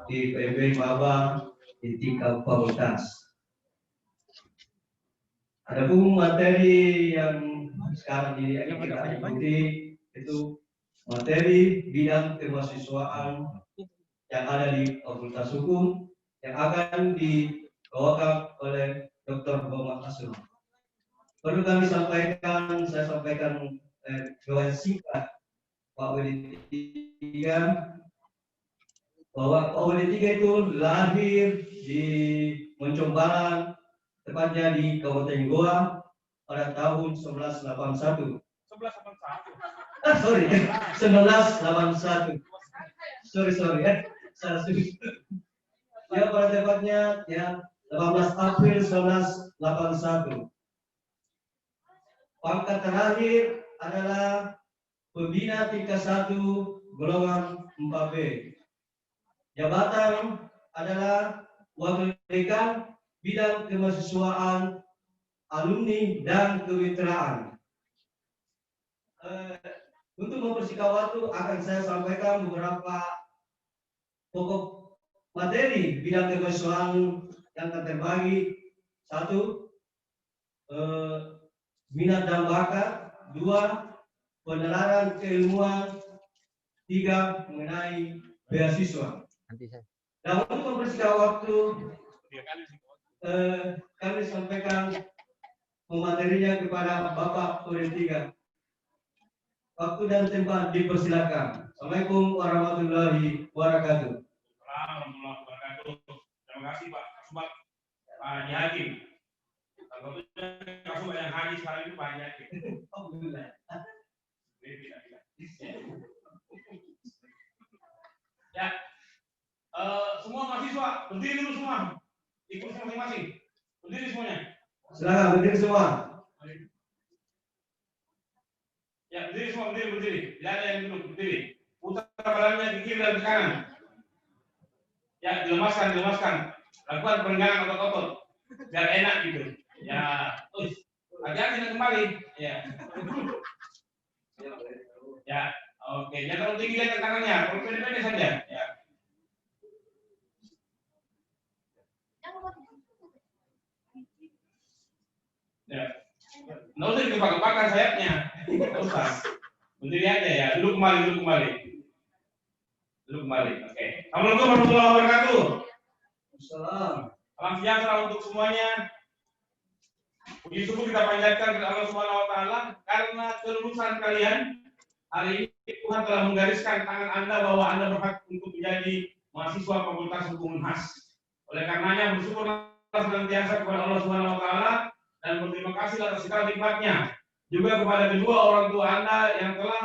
di PMB Maba di tingkat fakultas. Adapun materi yang sekarang ini kita ikuti itu materi bidang kemahasiswaan yang ada di Fakultas Hukum yang akan dibawakan oleh Dr. Muhammad Asrul. Perlu kami sampaikan, saya sampaikan jawaban singkat Pak WD3 bahwa Pak WD3 itu lahir di Moncong, tepatnya di Kabupaten Goa pada tahun 1981. 1981. Sorry ya. Ya pada tepatnya ya 18 April 1981. Pangkat terakhir adalah pembina tingkat 1 golongan 4B. Jabatan adalah wakil dekan bidang kemahasiswaan, alumni dan kemitraan. Untuk mempersingkat waktu akan saya sampaikan beberapa pokok materi bidang kemahasiswaan yang akan terbagi. 1. Minat dan bakat. 2. Penelaran keilmuan. 3. Mengenai beasiswa. Dan untuk mempersingkat waktu kami sampaikan materinya kepada Bapak WD3. Waktu dan tempat dipersilakan. Assalamualaikum warahmatullahi wabarakatuh. Warahmatullahi wabarakatuh. Terima kasih Pak Kasubag, Pak Hakim. Kalau Kasubag yang haji sekarang itu Pak Hakim. Alhamdulillah. Ya, semua mahasiswa berdiri dulu semua. Ikut masing-masing. Berdiri semuanya. Silakan berdiri semua. Ya, berdiri semua, berdiri. Tidak ada yang duduk, berdiri. Putar badannya ke kiri dan ke kanan. Ya, dilemaskan. Lakukan perenggangan otot-otot. Biar enak gitu. Ya, hati-hati kembali. Ya. Ya, oke. Jangan terlalu tinggi lihat tangannya. Kalau pendek saja. Ya. Ya. Nggak usah digepak-gepakan sayapnya. Nggak usah. Berdiri aja ya. Duduk kembali. Oke. Assalamualaikum warahmatullahi wabarakatuh. Salam. Salam sejahtera untuk semuanya. Puji syukur kita panjatkan kepada Allah Subhanahu wa taala karena kelulusan kalian. Hari ini Tuhan telah menggariskan tangan Anda bahwa Anda berhak untuk menjadi mahasiswa Fakultas Hukum Unhas. Oleh karenanya bersyukurlah senantiasa kepada Allah Subhanahu wa taala dan berterima kasih atas segala nikmatnya. Juga kepada kedua orang tua Anda yang telah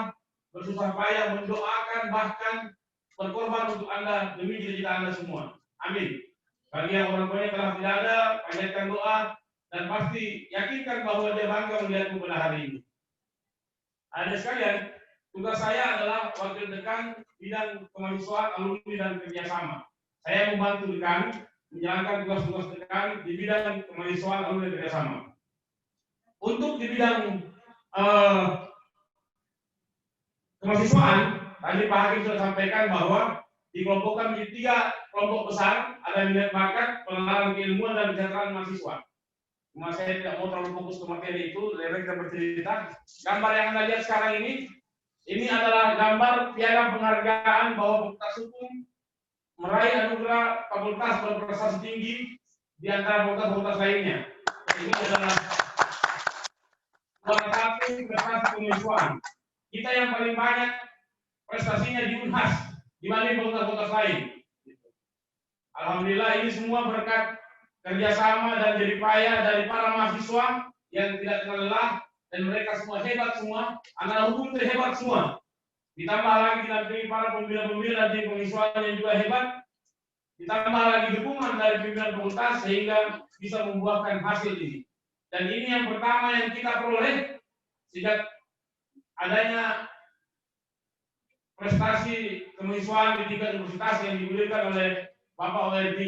bersusah payah mendoakan bahkan berkorban untuk Anda demi cita-cita Anda semua. Amin. Bagi yang orang tuanya telah tidak ada, panjatkan doa dan pasti yakinkan bahwa dia bangga melihatmu pada hari ini. Ada sekalian, tugas saya adalah wakil dekan bidang kemahasiswaan, alumni dan kerjasama. Saya membantu dekan menjalankan tugas-tugas dekan di bidang kemahasiswaan, alumni dan kerjasama. Untuk di bidang kemahasiswaan, tadi Pak Hakim sudah sampaikan bahwa dikelompokkan menjadi 3 kelompok besar, ada minat bakat, pengenalan keilmuan dan kesejahteraan mahasiswa. Cuma saya tidak mau terlalu fokus ke materi itu, lebih kita bercerita. Gambar yang Anda lihat sekarang ini adalah gambar piala penghargaan bahwa Fakultas Hukum meraih anugerah fakultas berprestasi tinggi di antara fakultas-fakultas lainnya. Ini adalah salah satu prestasi kemahasiswaan. Kita yang paling banyak prestasinya di Unhas dibanding fakultas-fakultas lain. Alhamdulillah ini semua berkat kerjasama dan jerih payah dari para mahasiswa yang tidak kenal lelah dan mereka semua hebat semua, anak hukum terhebat semua. Ditambah lagi didampingi para pembina-pembina dan tim pengiswaan yang juga hebat. Ditambah lagi dukungan dari pimpinan fakultas sehingga bisa membuahkan hasil ini. Dan ini yang pertama yang kita peroleh sejak adanya prestasi kemahasiswaan di tingkat universitas yang diberikan oleh Bapak WD3.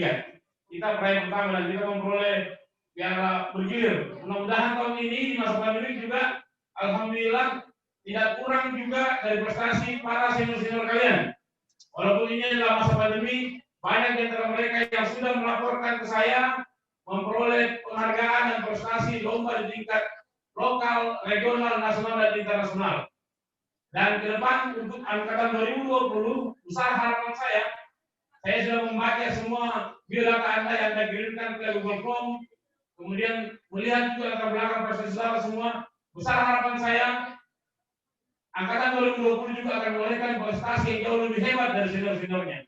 Kita peraih pertama dan kita memperoleh piala bergilir. Mudah-mudahan tahun ini di masa pandemi juga alhamdulillah tidak kurang juga dari prestasi para senior-senior kalian. Walaupun ini adalah masa pandemi, banyak di antara mereka yang sudah melaporkan ke saya memperoleh penghargaan dan prestasi lomba di tingkat lokal, regional, nasional, dan internasional. Dan ke depan untuk angkatan 2020, usaha harapan saya sudah membaca semua biodata Anda yang Anda kirimkan ke Google Form, kemudian melihat juga latar belakang prestasi saudara semua. Besar harapan saya, angkatan 2020 juga akan melahirkan prestasi yang jauh lebih hebat dari senior-seniornya.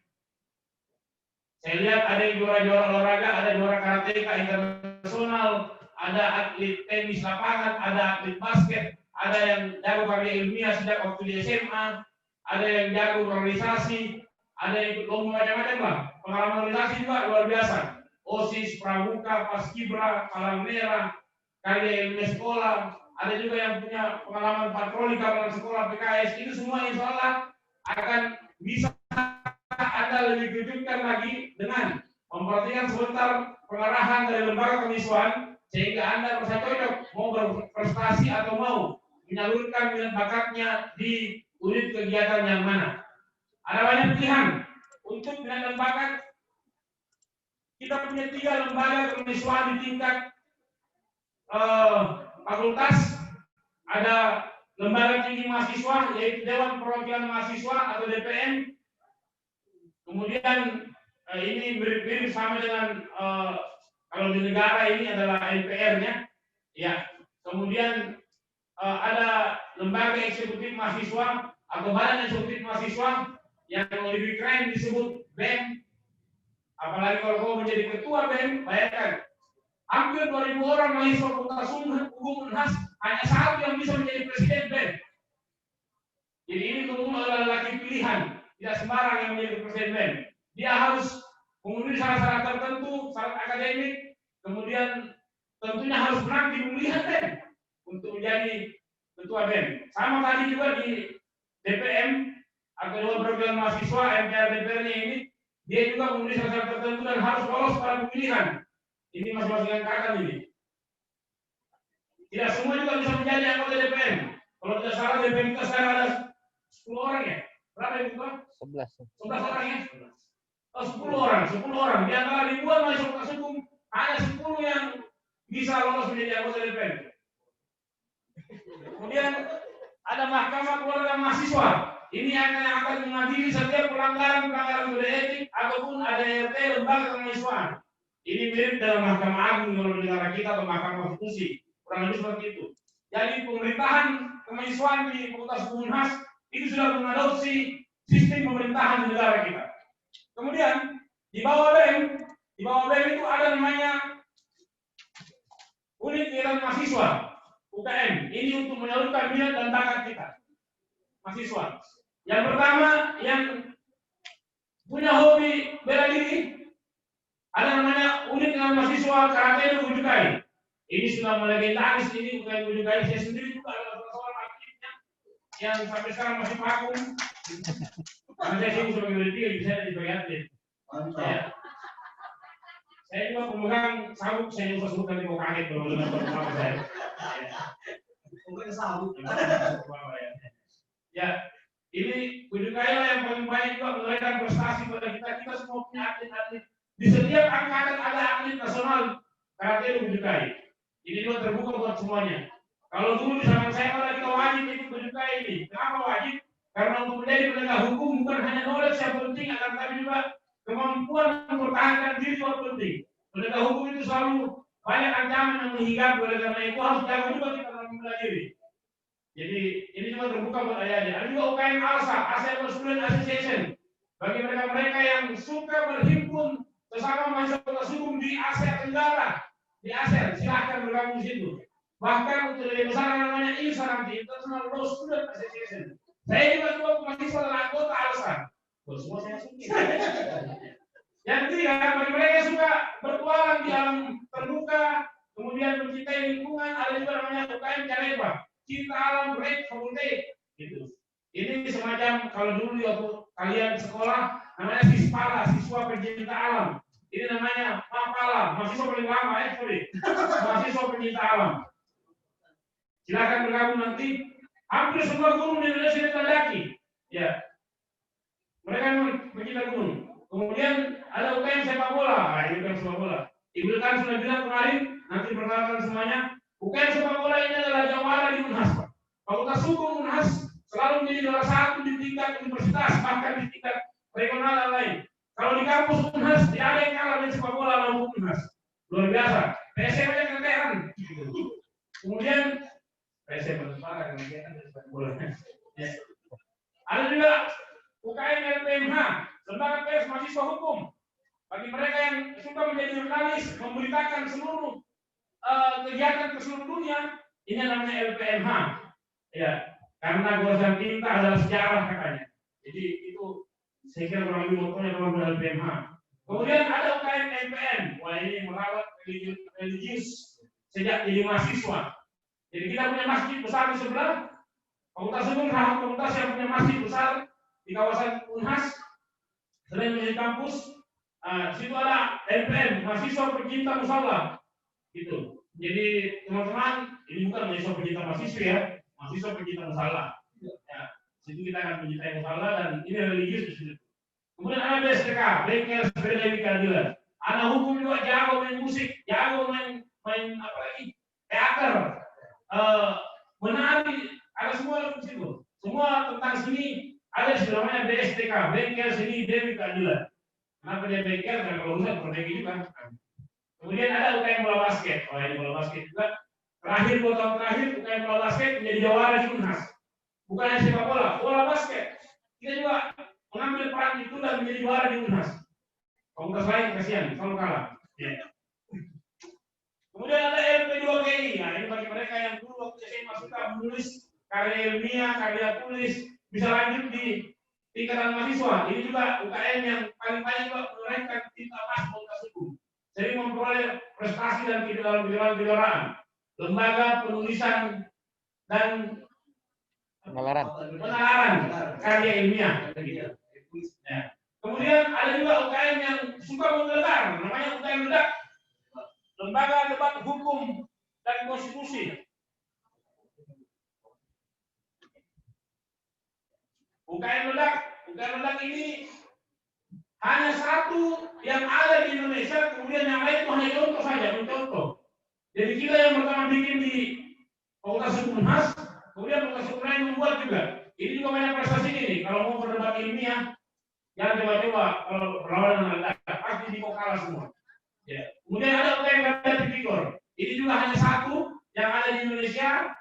Saya lihat ada yang juara-juara olahraga, ada juara karateka internasional, ada atlet tenis lapangan, ada atlet basket, ada yang jago karya ilmiah sejak waktu di SMA, ada yang jago organisasi, ada yang ikut lomba macam-macam lah. Pengalaman organisasi juga luar biasa. OSIS, Pramuka, Paskibra, Palang Merah, karya ilmiah sekolah, ada juga yang punya pengalaman patroli keamanan sekolah PKS. Itu semua insya Allah akan bisa Anda lebih kejutkan lagi dengan memperhatikan sebentar pengarahan dari lembaga kemisuan sehingga Anda merasa cocok mau berprestasi atau mau menyalurkan minat bakatnya di unit kegiatan yang mana. Ada banyak pilihan untuk minat dan bakat. Kita punya 3 lembaga kemisuan di tingkat fakultas. Ada lembaga tinggi mahasiswa yaitu Dewan Perwakilan Mahasiswa atau DPM. Kemudian ini mirip-mirip sama dengan kalau di negara ini adalah MPR-nya. Ya. Kemudian ada lembaga eksekutif mahasiswa atau badan eksekutif mahasiswa yang lebih keren disebut BEM. Apalagi kalau kau menjadi ketua BEM, bayangkan hampir 2.000 orang mahasiswa Fakultas Hukum Unhas, hanya satu yang bisa menjadi presiden BEM. Jadi ini tentunya adalah laki pilihan, tidak sembarang yang menjadi presiden BEM. Dia harus memenuhi syarat-syarat tertentu, syarat akademik, kemudian tentunya harus menang di pemilihan BEM untuk menjadi ketua BEM. Sama tadi juga di DPM atau Dewan Perwakilan Mahasiswa, MPR DPR-nya ini, dia juga memenuhi syarat-syarat tertentu dan harus lolos pada pemilihan. Ini masing-masing angkatan ini. Tidak semua juga bisa menjadi anggota DPM. Kalau tidak salah DPM kita sekarang ada 10 orang ya. Berapa itu Pak? 11 orang ya. 10 orang. Di antara ribuan mahasiswa hukum hanya 10 yang bisa lolos menjadi anggota DPM. Kemudian ada Mahkamah Keluarga Mahasiswa. Ini akan mengadili setiap pelanggaran kode etik ataupun ADRT lembaga kemahasiswaan. Ini mirip dengan Mahkamah Agung kalau di negara kita atau Mahkamah Konstitusi, kurang lebih seperti itu. Jadi pemerintahan kemahasiswaan di Fakultas Hukum Unhas itu sudah mengadopsi sistem pemerintahan di negara kita. Kemudian di bawah BEM itu ada namanya unit kegiatan mahasiswa UKM. Ini untuk menyalurkan minat dan bakat kita mahasiswa. Yang pertama yang punya hobi bela diri ada namanya unit dengan mahasiswa karate Bujukai. Ini sudah melegendaris, ini bukan Bujukai. Saya sendiri juga adalah seorang aktifnya yang sampai sekarang masih vakum. Karena saya sibuk sebagai peneliti, bisa jadi sebagai atlet. Saya juga pemegang sabuk, saya juga sebutkan di bawah kaget kalau dengan teman-teman saya. Mungkin sabuk. Ya, ini Bujukai lah yang paling banyak juga memberikan prestasi pada kita. Kita semua punya atlet-atlet. Di setiap angkatan ada atlet nasional karate Bujukai. Ini juga terbuka buat semuanya. Kalau dulu di zaman saya kalau kita wajib ikut Bujukai ini. Kenapa wajib? Karena untuk menjadi penegak hukum bukan hanya knowledge yang penting, akan tapi juga kemampuan mempertahankan diri yang penting. Penegak hukum itu selalu banyak ancaman yang menghinggapi, oleh karena itu harus jaga juga kita dalam membela diri. Jadi ini juga terbuka buat ayah-ayah. Ada juga UKM ALSA, ASEAN Student Association. Bagi mereka-mereka yang suka berhimpun sesama mahasiswa hukum di Asia Tenggara, di ASEAN, silahkan bergabung di situ. Bahkan untuk lebih besar namanya ILSA nanti, International Law Student Association. Saya juga mahasiswa dan anggota ALSA. Semua saya suka. Yang ketiga, bagi mereka yang suka bertualang di alam terbuka, kemudian mencintai lingkungan, ada juga namanya UKM Careba, Cinta Alam Break Fakultet. Gitu. Ini semacam kalau dulu waktu kalian sekolah namanya Sispala, siswa pencinta alam. Ini namanya Mapala, mahasiswa paling lama mahasiswa pencinta alam. Silakan bergabung nanti. Hampir semua gunung di Indonesia ditandaki. Ya, mereka memang pencinta gunung. Kemudian sepak bola. Nah, ini UKM sepak bola. Ibu kan sudah bilang kemarin, nanti perkenalkan semuanya. UKM sepak bola ini adalah jawara di Unhas, Pak. Fakultas Hukum Unhas selalu menjadi juara satu di tingkat universitas, bahkan di tingkat regional dan lain. Kalau di kampus Unhas tidak ada yang kalah dengan sepak bola lawan Unhas. Luar biasa. PSM aja keteteran. Kemudian PSM bersepakat dengan sepak bola. Ya. Ada juga UKM LPMH, Lembaga Pers Mahasiswa Hukum. Bagi mereka yang suka menjadi jurnalis, memberitakan seluruh kegiatan ke seluruh dunia, ini namanya LPMH. Ya, karena goresan tinta adalah sejarah katanya. Jadi itu saya kira kurang lebih motonya kalau LPMH. Kemudian ada UKM MPN, wah ini merawat religius sejak jadi mahasiswa. Jadi kita punya masjid besar di sebelah. Fakultas Hukum adalah fakultas yang punya masjid besar di kawasan Unhas. Selain menjadi kampus, situ ada MPN, mahasiswa pecinta musala. Gitu. Jadi teman-teman, ini bukan mahasiswa pecinta mahasiswa ya, mahasiswa pecinta musala. Ya, situ kita akan mencintai musala dan ini religius di situ. Kemudian ada BSDK, Bengkel Sepeda Dewi Keadilan. Anak hukum juga jago main musik, jago main apa lagi? Teater, menari, ada semua di situ. Semua tentang seni ada di namanya BSDK, Bengkel Seni Dewi Keadilan. Kenapa dia bengkel? Karena kalau rusak perbaiki juga. Kemudian ada UKM bola basket. Oh ini bola basket juga. Terakhir 2 tahun terakhir UKM bola basket menjadi jawara di Unhas. Bukan hanya sepak bola, bola basket. Kita juga mengambil peran itu dan menjadi juara di Unhas. Fakultas lain kasihan, selalu kalah. Ya. Kemudian ada LP2GI. Nah, ini bagi mereka yang dulu waktu SMA suka menulis karya ilmiah, karya tulis, bisa lanjut di tingkatan mahasiswa. Ini juga UKM yang paling banyak juga menorehkan tinta emas Fakultas Hukum. Sering memperoleh prestasi dan kejuaraan. Lembaga penulisan dan penalaran karya ilmiah. Ya. Kemudian ada juga UKM yang suka menggelegar, namanya UKM Ledak. Lembaga Debat Hukum dan Konstitusi. UKM Ledak ini hanya satu yang ada di Indonesia, kemudian yang lain itu hanya contoh saja, mencontoh. Jadi kita yang pertama bikin di Fakultas Hukum Unhas, kemudian Fakultas Hukum lain membuat juga. Ini juga banyak prestasi ini. Kalau mau berdebat ilmiah, jangan coba-coba kalau berlawan dengan Ledak, pasti di kalah semua. Ya. Kemudian ada UKM Tipikor. Ini juga hanya satu yang ada di Indonesia.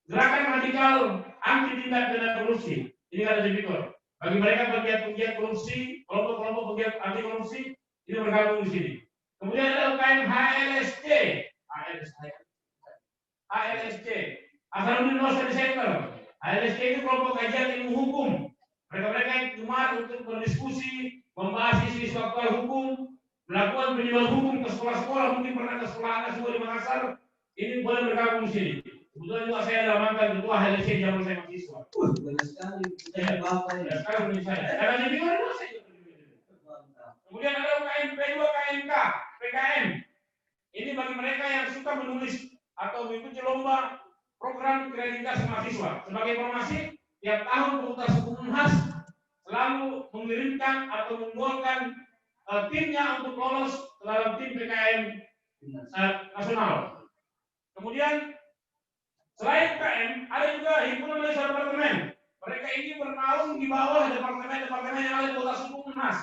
Gerakan radikal anti tindak pidana korupsi. Ini ada Tipikor. Bagi mereka pegiat korupsi, kelompok-kelompok pegiat anti korupsi, ini bergabung di sini. Kemudian ada UKM HLSC. Hasanuddin Rosyadi Center. HLSC itu kelompok kajian ilmu hukum. Mereka yang gemar untuk berdiskusi, membahas isu-isu aktual hukum, melakukan penyuluhan hukum ke sekolah-sekolah, mungkin pernah ke sekolah Anda semua di Makassar, ini boleh bergabung di sini. Kebetulan juga saya adalah mantan ketua HLSC zaman saya mahasiswa. Benar sekali. Sekarang ini saya. Karena di mana saya. Kemudian ada UKM P2 KMK, PKM. Ini bagi mereka yang suka menulis atau mengikuti lomba program kreativitas mahasiswa. Sebagai informasi, tiap tahun Fakultas Hukum Unhas selalu mengirimkan atau menggolkan timnya untuk lolos dalam tim PKM nasional. Kemudian selain PKM, ada juga himpunan mahasiswa departemen. Mereka ini bernaung di bawah departemen-departemen yang ada di Fakultas Hukum Unhas,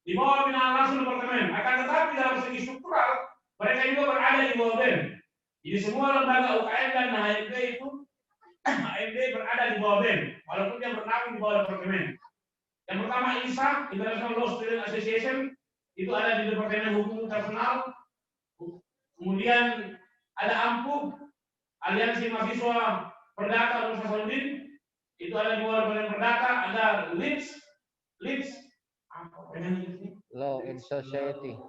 di bawah binaan langsung departemen. Akan tetapi dalam segi struktural, mereka juga berada di bawah BEM. Jadi semua lembaga UKM dan HMD itu HMD berada di bawah BEM, walaupun dia bernaung di bawah departemen. Yang pertama ILSA, International Law Student Association, itu ada di Departemen Hukum Internasional. Kemudian ada AMPU, Aliansi Mahasiswa Perdata Musa Saudin, itu ada di bawah Departemen Perdata. Ada LIPS, Law and Society.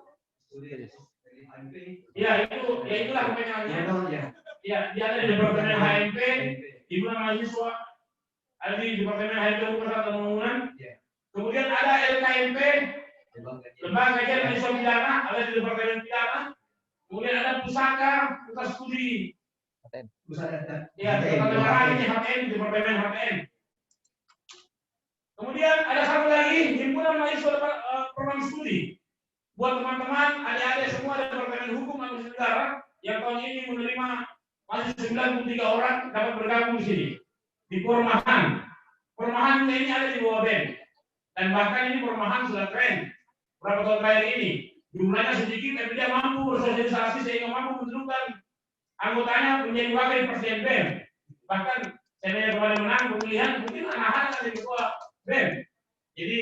Ya itulah kepanjangannya. Ya, dia ada di Departemen HMP, Himpunan Mahasiswa, ada di Departemen HMP Hukum dan Pembangunan. Kemudian ada LKMP, Lembaga Kajian Mahasiswa Pidana, ada di Departemen Pidana. Kemudian ada Pusaka Studi. Ya, Departemen HTN, Departemen HTN. Kemudian ada satu lagi, Himpunan Mahasiswa Program Studi. buat teman-teman, adik-adik semua dari Departemen Hukum Administrasi Negara yang tahun ini menerima masih 93 orang dapat bergabung di sini di Pormahan. Pormahan ini ada di bawah BEM dan bahkan ini Pormahan sudah keren berapa tahun terakhir ini. Jumlahnya sedikit tapi dia mampu bersosialisasi sehingga mampu menentukan anggotanya menjadi wakil presiden BEM. Bahkan saya kemarin menang pemilihan mungkin anak-anak dari ketua BEM. Jadi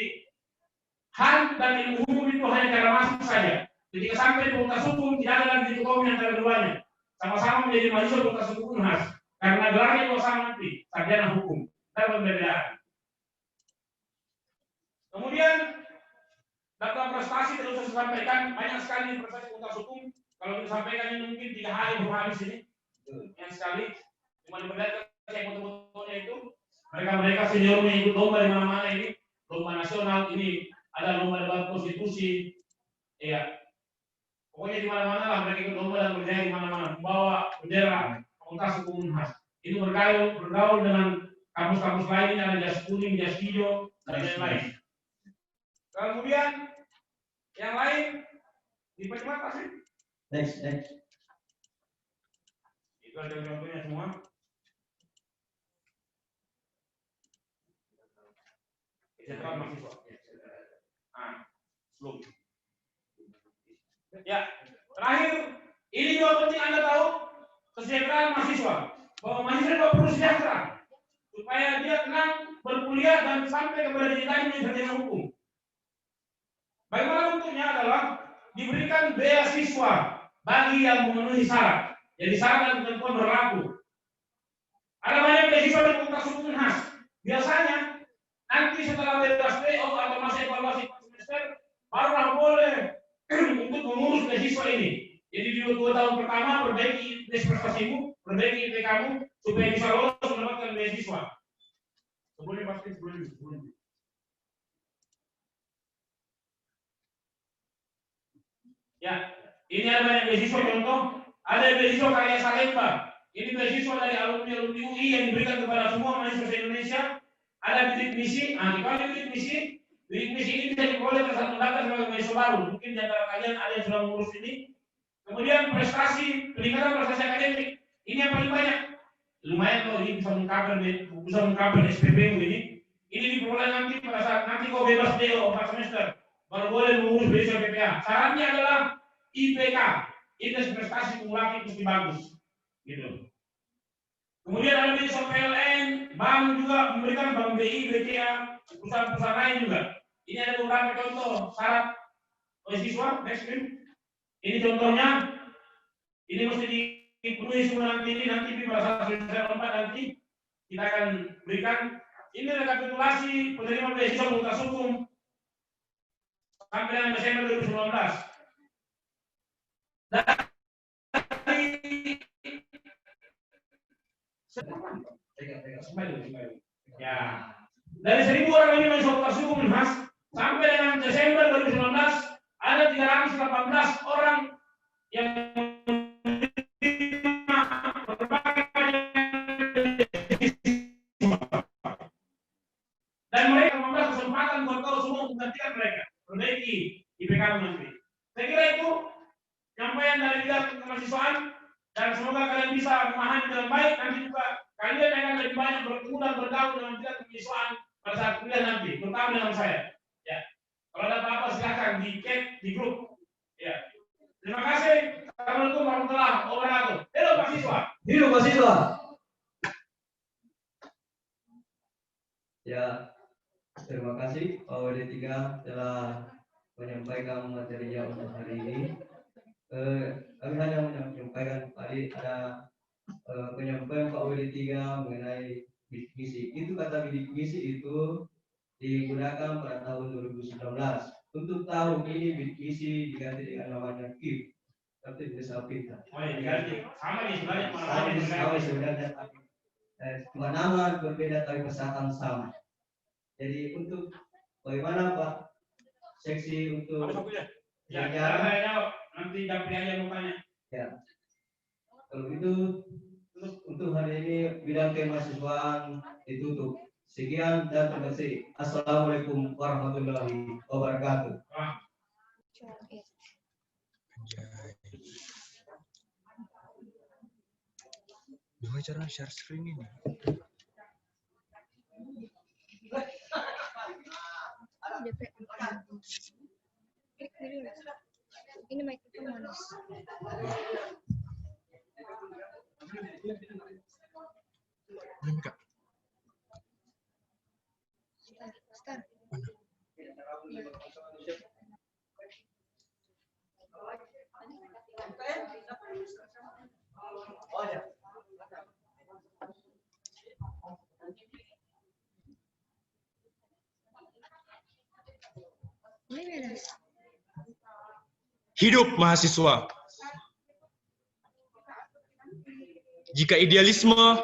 Han dan ilmu hukum itu hanya cara masuk saja. Ketika sampai fakultas hukum tidak ada lagi dikotomi antara keduanya. Sama-sama menjadi mahasiswa fakultas hukum Unhas. Karena gelarnya juga sama nanti, sarjana hukum. Dapat perbedaan. Kemudian data prestasi terus saya sampaikan banyak sekali prestasi fakultas hukum. Kalau kita sampaikan ini mungkin 3 hari habis ini. Yang sekali cuma diperlihatkan saya foto-fotonya itu. Mereka seniornya ikut lomba di mana-mana ini. Lomba nasional ini. Ada lomba debat konstitusi, ya. Pokoknya di mana-mana lah mereka ikut lomba dan berjaya di mana-mana, membawa bendera Fakultas Hukum Unhas. Ini bergaul dengan kampus-kampus lain, ada jas kuning, jas hijau, dan lain-lain. Kemudian yang lain dipercepat sih. Next. Itu ada contohnya semua. Kesejahteraan mahasiswa. Belum. Ya, terakhir ini juga penting Anda tahu kesejahteraan mahasiswa. Bahwa mahasiswa juga perlu sejahtera supaya dia tenang berkuliah dan sampai kepada jenjang menjadi sarjana hukum. Bagaimana bentuknya adalah diberikan beasiswa bagi yang memenuhi syarat. Jadi syarat dan ketentuan berlaku. Ada banyak beasiswa di Fakultas Hukum Unhas. Biasanya nanti setelah bebas PO atau masa evaluasi semester barulah boleh untuk mengurus beasiswa ini. Jadi di 2 tahun pertama perbaiki prestasimu, perbaiki IPK-mu supaya bisa lolos mendapatkan beasiswa. Sebelum. Ya, ini ada banyak beasiswa contoh. Ada beasiswa karya Salemba. Ini beasiswa dari alumni UI yang diberikan kepada semua mahasiswa Indonesia. Ada bidik misi. Kalau bidik misi ini bisa diperoleh pada saat mendaftar sebagai mahasiswa baru. Mungkin di antara kalian ada yang sudah mengurus ini. Kemudian prestasi, peningkatan prestasi akademik. Ini yang paling banyak. Lumayan kalau ini bisa mengcover SPP ini. Ini diperoleh nanti pada saat nanti kau bebas DO 4 semester. Baru boleh mengurus beasiswa PPA. Syaratnya adalah IPK, indeks prestasi kumulatif mesti bagus. Gitu. Kemudian ada beasiswa PLN, bank juga memberikan, bank BI, BCA, perusahaan-perusahaan lain juga. Ini ada beberapa contoh syarat beasiswa. Next screen. Ini contohnya. Ini mesti dipenuhi semua nanti pada saat semester 4 nanti kita akan berikan. Ini rekapitulasi penerima beasiswa Fakultas Hukum sampai dengan Desember 2019. Dari 1.000 orang ini mahasiswa Fakultas Hukum Unhas sampai dengan Desember 2019 ada 318 orang yang dan mereka memberikan kesempatan buat kau semua untuk menggantikan mereka, perbaiki IPK nanti. Saya kira itu penyampaian dari bidang kemahasiswaan dan semoga kalian bisa memahami dengan baik. Nanti juga kalian akan lebih banyak bertemu dan bergaul dengan bidang kemahasiswaan pada saat kuliah nanti, terutama dengan saya. Ya, kalau ada apa-apa silakan di chat di grup. Ya, terima kasih. Assalamualaikum warahmatullahi wabarakatuh. Halo mahasiswa. Hidup mahasiswa. Ya, terima kasih Pak WD3 telah menyampaikan materinya untuk hari ini. Kami hanya menyampaikan tadi ada penyampaian Pak WD3 mengenai bidik misi. Itu kata bidik misi itu digunakan pada tahun 2019. Untuk tahun ini bidik misi diganti dengan namanya KIP. Tapi desa pintar. Oh ya, diganti. Sama nih sebenarnya. Sama sebenarnya. Cuma nama berbeda tapi pesanan sama. Jadi untuk bagaimana Pak seksi untuk ya saya jawab nanti Japri aja mau tanya. Ya. Kalau itu untuk hari ini bidang kemahasiswaan ditutup. Sekian dan terima kasih. Assalamualaikum warahmatullahi wabarakatuh. Gimana cara share screen ini? Ini mikrofon manis. Ini Kak. Start. Ini beres. Hidup mahasiswa. Jika idealisme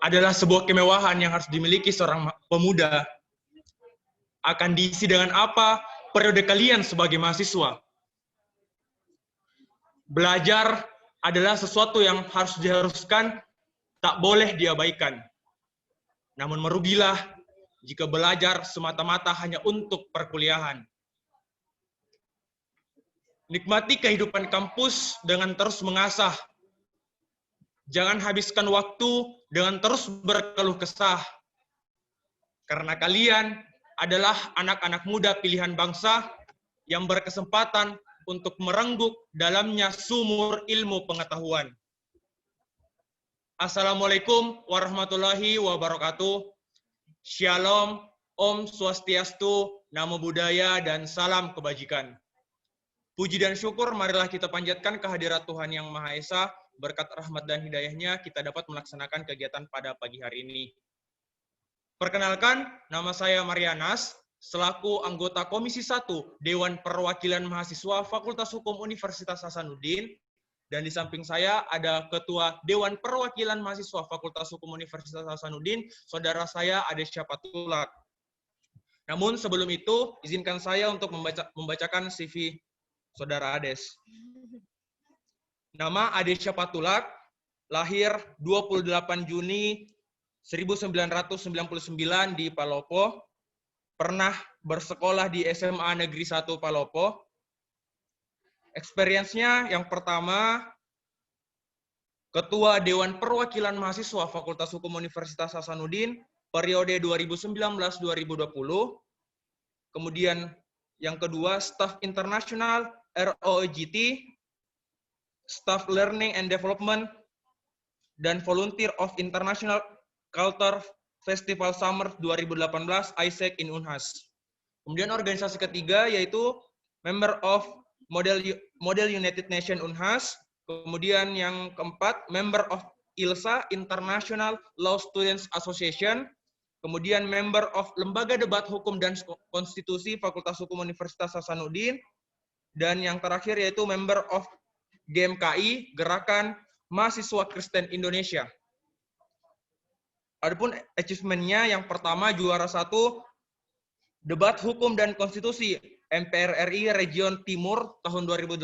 adalah sebuah kemewahan yang harus dimiliki seorang pemuda, akan diisi dengan apa periode kalian sebagai mahasiswa? Belajar adalah sesuatu yang harus diharuskan, tak boleh diabaikan. Namun merugilah jika belajar semata-mata hanya untuk perkuliahan. Nikmati kehidupan kampus dengan terus mengasah. Jangan habiskan waktu dengan terus berkeluh kesah. Karena kalian adalah anak-anak muda pilihan bangsa yang berkesempatan untuk merengguk dalamnya sumur ilmu pengetahuan. Assalamualaikum warahmatullahi wabarakatuh. Shalom, Om Swastiastu, Namo Buddhaya, dan salam kebajikan. Puji dan syukur marilah kita panjatkan kehadirat Tuhan Yang Maha Esa, berkat rahmat dan hidayahnya kita dapat melaksanakan kegiatan pada pagi hari ini. Perkenalkan, nama saya Marianas, selaku anggota Komisi 1 Dewan Perwakilan Mahasiswa Fakultas Hukum Universitas Hasanuddin, dan di samping saya ada Ketua Dewan Perwakilan Mahasiswa Fakultas Hukum Universitas Hasanuddin, saudara saya Ades Syapatulak. Namun sebelum itu, izinkan saya untuk membacakan CV saudara Ades. Nama Ades Syapatulak, lahir 28 Juni 1999 di Palopo, pernah bersekolah di SMA Negeri 1 Palopo. Experience-nya yang pertama, Ketua Dewan Perwakilan Mahasiswa Fakultas Hukum Universitas Hasanuddin, periode 2019-2020. Kemudian yang kedua, Staff Internasional ROEGT, Staff Learning and Development, dan Volunteer of International Culture Festival Summer 2018 ISEC in Unhas. Kemudian organisasi ketiga yaitu Member of Model United Nations Unhas. Kemudian yang keempat Member of ILSA International Law Students Association. Kemudian Member of Lembaga Debat Hukum dan Konstitusi Fakultas Hukum Universitas Hasanuddin. Dan yang terakhir yaitu Member of GMKI, Gerakan Mahasiswa Kristen Indonesia. Adapun achievement-nya yang pertama juara 1 Debat Hukum dan Konstitusi MPR RI Region Timur tahun 2018.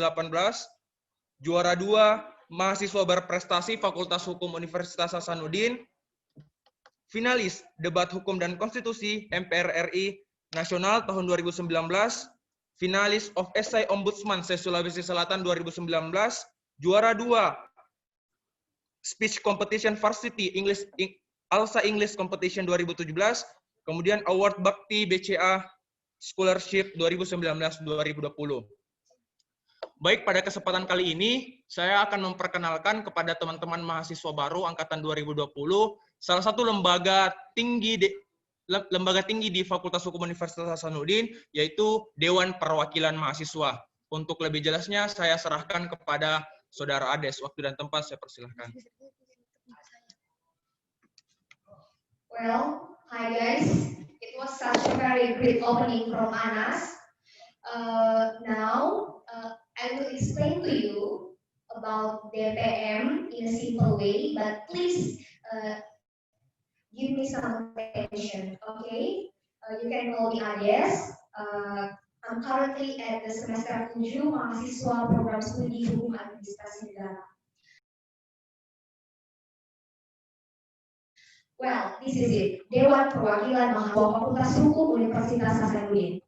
Juara 2 Mahasiswa Berprestasi Fakultas Hukum Universitas Hasanuddin. Finalis Debat Hukum dan Konstitusi MPR RI Nasional tahun 2019. Finalis of Essay Ombudsman se-Sulawesi Selatan 2019. Juara 2 Speech Competition Varsity English ALSA English Competition 2017, kemudian Award Bakti BCA Scholarship 2019-2020. Baik, pada kesempatan kali ini, saya akan memperkenalkan kepada teman-teman mahasiswa baru Angkatan 2020, salah satu lembaga tinggi di Fakultas Hukum Universitas Hasanuddin, yaitu Dewan Perwakilan Mahasiswa. Untuk lebih jelasnya, saya serahkan kepada Saudara Ades. Waktu dan tempat saya persilahkan. Well, hi guys. It was such a very great opening from Anas. Now, I will explain to you about DPM in a simple way, but please give me some attention, okay? You can call me Ades. I'm currently at the semester 7 mahasiswa program studi hukum administrasi negara. Well, this is it. Dewan Perwakilan Mahasiswa Fakultas Hukum Universitas Hasanuddin.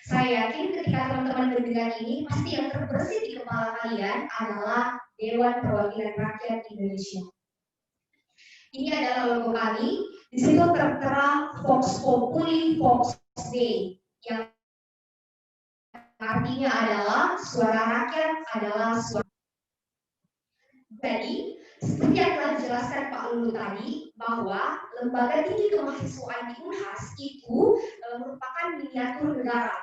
Saya yakin ketika teman-teman mendengar ini, pasti yang terbersih di kepala kalian adalah Dewan Perwakilan Rakyat Indonesia. Ini adalah logo kami. Di situ tertera Vox Populi, Vox Dei, yang artinya adalah suara rakyat adalah suara. Jadi, seperti yang telah dijelaskan Pak Lulu tadi, bahwa lembaga tinggi kemahasiswaan di Unhas itu merupakan miniatur negara.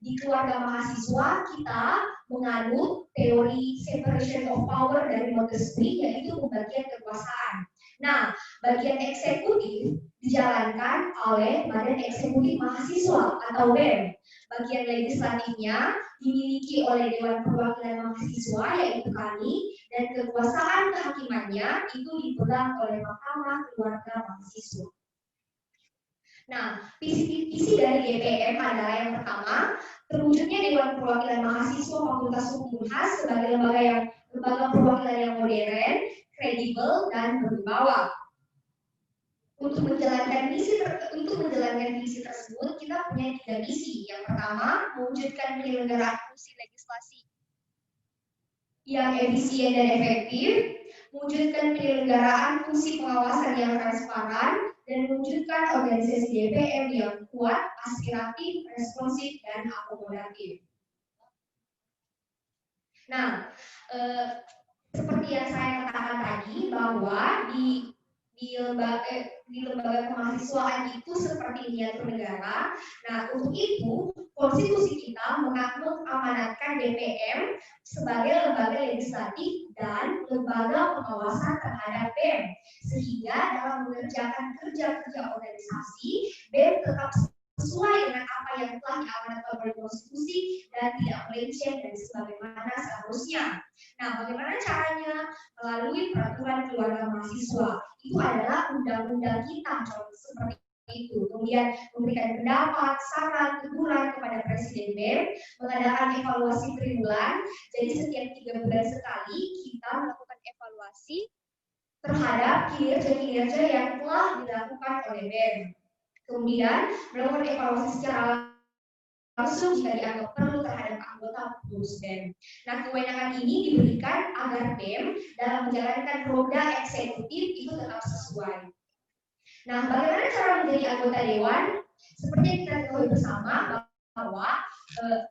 Di keluarga mahasiswa kita menganut teori separation of power dari Montesquieu, yaitu pembagian kekuasaan. Nah, bagian eksekutif dijalankan oleh Badan Eksekutif Mahasiswa atau BEM. Bagian legislatifnya dimiliki oleh Dewan Perwakilan Mahasiswa, yaitu kami, dan kekuasaan kehakimannya itu dipegang oleh Mahkamah Keluarga Mahasiswa. Nah, visi dari DPM adalah yang pertama, terwujudnya Dewan Perwakilan Mahasiswa Fakultas Hukum Unhas sebagai lembaga perwakilan yang modern, kredibel, dan berwibawa. Untuk menjalankan misi tersebut, kita punya 3 misi. Yang pertama, mewujudkan penyelenggaraan fungsi legislasi yang efisien dan efektif, mewujudkan penyelenggaraan fungsi pengawasan yang transparan, dan mewujudkan organisasi DPM yang kuat, aspiratif, responsif, dan akomodatif. Nah, seperti yang saya katakan tadi, bahwa di lembaga kemahasiswaan itu seperti miniatur negara. Nah, untuk itu konstitusi kita mengamanatkan DPM sebagai lembaga legislatif dan lembaga pengawasan terhadap BEM, sehingga dalam mengerjakan kerja-kerja organisasi, BEM tetap sesuai dengan apa yang telah diamanatkan oleh konstitusi dan tidak melenceng dari sebagaimana seharusnya. Nah, bagaimana caranya? Melalui peraturan keluarga mahasiswa. Itu adalah undang-undang kita, contoh seperti itu. Kemudian memberikan pendapat, saran, teguran kepada Presiden BEM, mengadakan evaluasi triwulan. Jadi setiap 3 bulan sekali kita melakukan evaluasi terhadap kinerja-kinerja yang telah dilakukan oleh BEM. Kemudian melakukan evaluasi secara langsung jika dianggap perlu terhadap anggota pengurus BEM. Nah, kewenangan ini diberikan agar BEM dalam menjalankan roda eksekutif itu tetap sesuai. Nah, bagaimana cara menjadi anggota dewan? Seperti yang kita ketahui bersama bahwa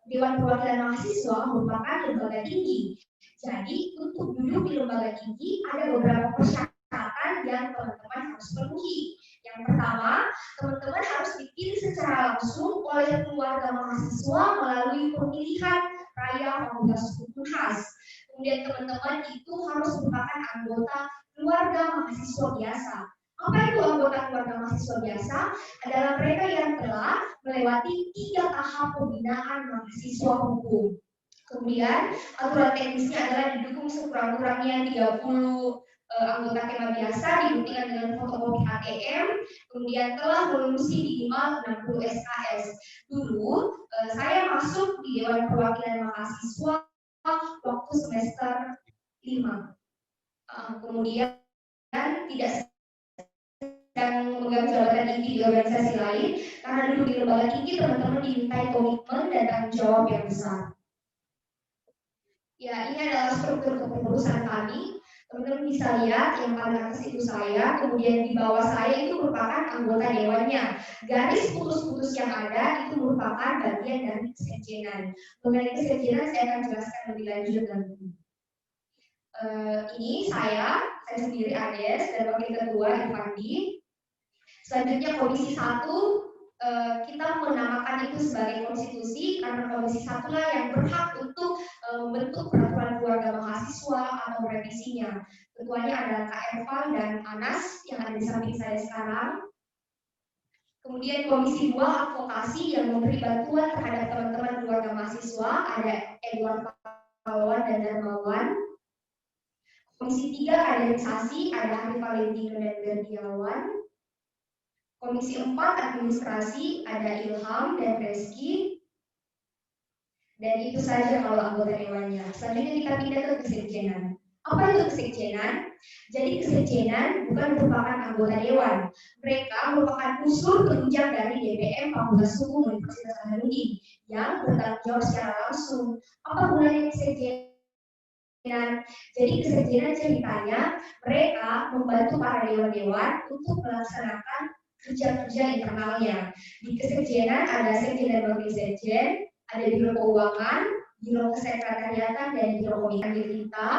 Dewan Perwakilan Mahasiswa merupakan lembaga tinggi. Jadi, untuk duduk di lembaga tinggi ada beberapa persyaratan yang teman-teman harus penuhi. Yang pertama, teman-teman harus dipilih secara langsung oleh keluarga mahasiswa melalui pemilihan raya Fakultas Hukum Unhas. Kemudian teman-teman itu harus merupakan anggota keluarga mahasiswa biasa. Apa itu anggota keluarga mahasiswa biasa? Adalah mereka yang telah melewati 3 tahap pembinaan mahasiswa hukum. Kemudian aturan teknisnya adalah didukung sekurang-kurangnya 30 anggota kema biasa dibuktikan dengan fotokopi ATM, kemudian telah melulusi minimal 60 SKS. Dulu saya masuk di Dewan Perwakilan Mahasiswa waktu semester 5. Kemudian tidak sedang memegang jabatan tinggi di organisasi lain, karena duduk di lembaga tinggi teman-teman dimintai komitmen dan tanggung jawab yang besar. Ya, ini adalah struktur kepengurusan kami. Teman-teman bisa lihat yang paling atas itu saya, kemudian di bawah saya itu merupakan anggota dewannya. Garis putus-putus yang ada itu merupakan bagian dari kesekjenan. Mengenai kesekjenan saya akan jelaskan lebih lanjut nanti. Ini saya sendiri Ades dan wakil ketua Irfandi. Selanjutnya komisi 1 kita menamakan itu sebagai konstitusi karena komisi 1 lah yang berhak untuk membentuk peraturan keluarga mahasiswa atau revisinya. Ketuanya adalah Kak Ervan dan Anas yang ada di samping saya sekarang. Kemudian komisi 2 advokasi yang memberi bantuan terhadap teman-teman keluarga mahasiswa ada Edward Pahlawan dan Darmawan. Komisi 3 kaderisasi ada Hari Valentino dan Berdiawan. Komisi 4 administrasi ada Ilham dan Reski. Dan itu saja kalau anggota dewannya. Selanjutnya kita pindah ke kesekjenan. Apa itu kesekjenan? Jadi kesekjenan bukan merupakan anggota dewan. Mereka merupakan unsur penunjang dari DPM Fakultas Hukum Universitas Hasanuddin yang bertanggung jawab secara langsung. Apa gunanya kesekjenan? Jadi kesekjenan ceritanya mereka membantu para dewan-dewan untuk melaksanakan kerja-kerja internalnya. Di kesekjenan ada sekjen dan wakil sekjen, ada biro keuangan, biro kesekretariatan, dan biro komunikasi kita.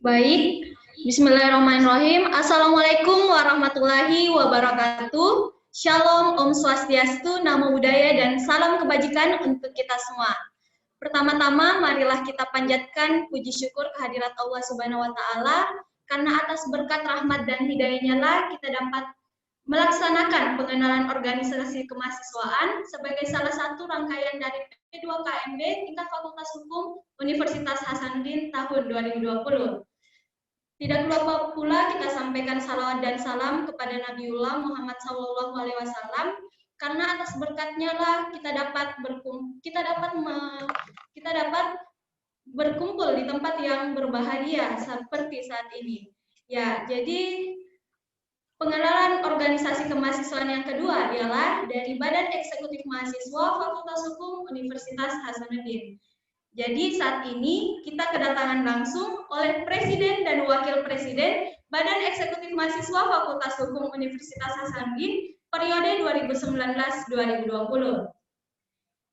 Baik, Bismillahirrahmanirrahim. Assalamualaikum warahmatullahi wabarakatuh. Shalom, Om Swastiastu, Namo Buddhaya, dan salam kebajikan untuk kita semua. Pertama-tama, marilah kita panjatkan puji syukur kehadirat Allah Subhanahu wa Ta'ala, karena atas berkat rahmat dan hidayahnya lah kita dapat melaksanakan pengenalan organisasi kemahasiswaan sebagai salah satu rangkaian dari P2KMB tingkat Fakultas Hukum Universitas Hasanuddin tahun 2020. Tidak lupa pula kita sampaikan salawat dan salam kepada Nabiullah Muhammad SAW, karena atas berkatnya lah kita dapat berkumpul di tempat yang berbahagia seperti saat ini. Ya, jadi pengenalan organisasi kemahasiswaan yang kedua ialah dari Badan Eksekutif Mahasiswa Fakultas Hukum Universitas Hasanuddin. Jadi saat ini kita kedatangan langsung oleh Presiden dan Wakil Presiden Badan Eksekutif Mahasiswa Fakultas Hukum Universitas Hasanuddin periode 2019-2020.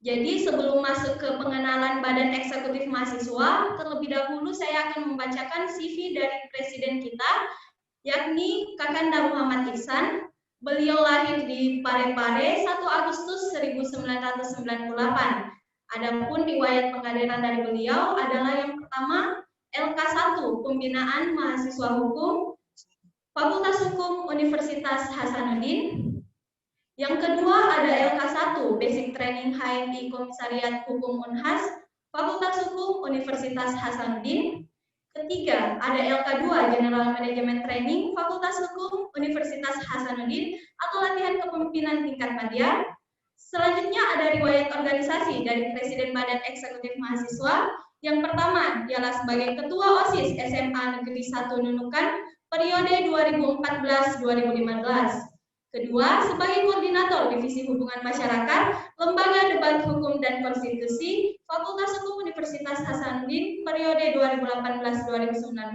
Jadi sebelum masuk ke pengenalan Badan Eksekutif Mahasiswa, terlebih dahulu saya akan membacakan CV dari Presiden kita, yakni Kakanda Muhammad Ihsan. Beliau lahir di Parepare 1 Agustus 1998. Adapun riwayat pengkaderan dari beliau adalah yang pertama LK1 Pembinaan Mahasiswa Hukum Fakultas Hukum Universitas Hasanuddin. Yang kedua ada LK1 Basic Training HMI Komisariat Hukum Unhas Fakultas Hukum Universitas Hasanuddin. Ketiga ada LK2 General Management Training Fakultas Hukum Universitas Hasanuddin atau latihan kepemimpinan tingkat madya. Selanjutnya ada riwayat organisasi dari Presiden Badan Eksekutif Mahasiswa. Yang pertama ialah sebagai Ketua OSIS SMA Negeri 1 Nunukan periode 2014-2015. Kedua, sebagai Koordinator Divisi Hubungan Masyarakat Lembaga Debat Hukum dan Konstitusi Fakultas Hukum Universitas Hasanuddin periode 2018-2019.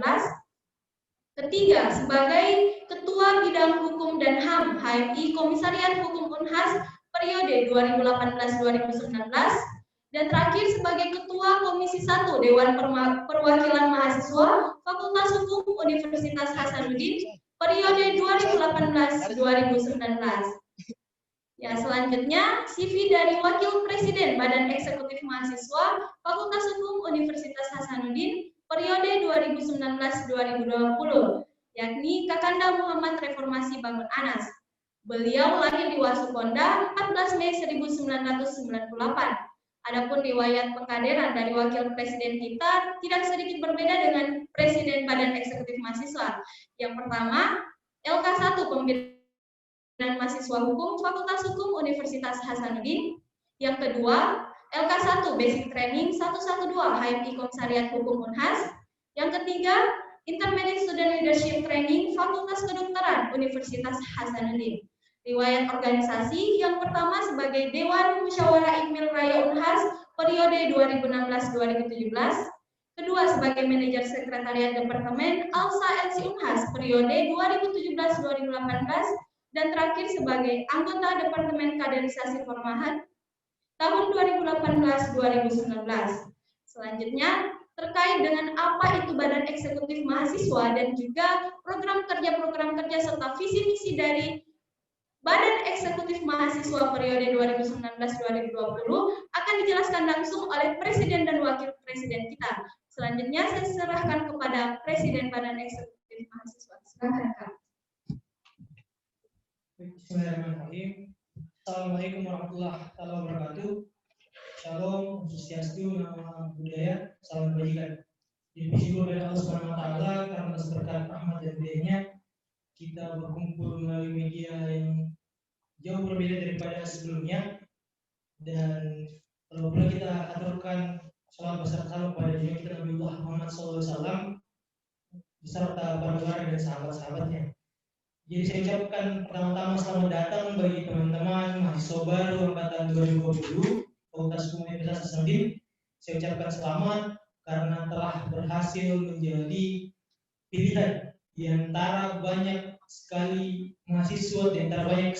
Ketiga, sebagai Ketua Bidang Hukum dan HAM HMI Komisariat Hukum Unhas periode 2018-2019, dan terakhir sebagai Ketua Komisi 1 Dewan Perwakilan Mahasiswa Fakultas Hukum Universitas Hasanuddin periode 2018-2019. Ya, selanjutnya CV dari Wakil Presiden Badan Eksekutif Mahasiswa Fakultas Hukum Universitas Hasanuddin periode 2019-2020, yakni Kakanda Muhammad Reformasi Bangun Anas. Beliau lahir di Wasuponda 14 Mei 1998. Adapun riwayat pengkaderan dari Wakil Presiden kita tidak sedikit berbeda dengan Presiden Badan Eksekutif Mahasiswa. Yang pertama, LK1 Pembinaan Mahasiswa Hukum Fakultas Hukum Universitas Hasanuddin. Yang kedua, LK1 Basic Training 112 HMI Komisariat Hukum Unhas. Yang ketiga, Intermediate Student Leadership Training Fakultas Kedokteran Universitas Hasanuddin. Riwayat organisasi yang pertama sebagai Dewan Musyawarah Ikmil Raya Unhas periode 2016-2017, kedua sebagai Manajer Sekretariat Departemen ALSA LC Unhas periode 2017-2018, dan terakhir sebagai anggota Departemen Kaderisasi Formahat tahun 2018-2019. Selanjutnya, terkait dengan apa itu Badan Eksekutif Mahasiswa dan juga program kerja serta visi misi dari Badan Eksekutif Mahasiswa periode 2019-2020 akan dijelaskan langsung oleh Presiden dan Wakil Presiden kita. Selanjutnya saya serahkan kepada Presiden Badan Eksekutif Mahasiswa. Silakan, Kak. Bismillahirrahmanirrahim. Assalamualaikum warahmatullahi wabarakatuh. Shalom, Om Swastiastu, Namo Buddhaya, salam kebajikan. Dipuji oleh Allah Subhanahu wa Ta'ala karena berkat rahmat dan hidayahnya kita berkumpul melalui media yang jauh berbeda daripada sebelumnya, dan kalau boleh kita aturkan sholat bersama-sama kepada Junjungan kita Nabi Muhammad SAW beserta para keluarga dan sahabat-sahabatnya. Jadi saya ucapkan pertama-tama selamat datang bagi teman-teman mahasiswa baru angkatan 2020 Fakultas Hukum Universitas Hasanuddin. Saya ucapkan selamat karena telah berhasil menjadi pilihan di antara banyak sekali mahasiswa, di antara banyak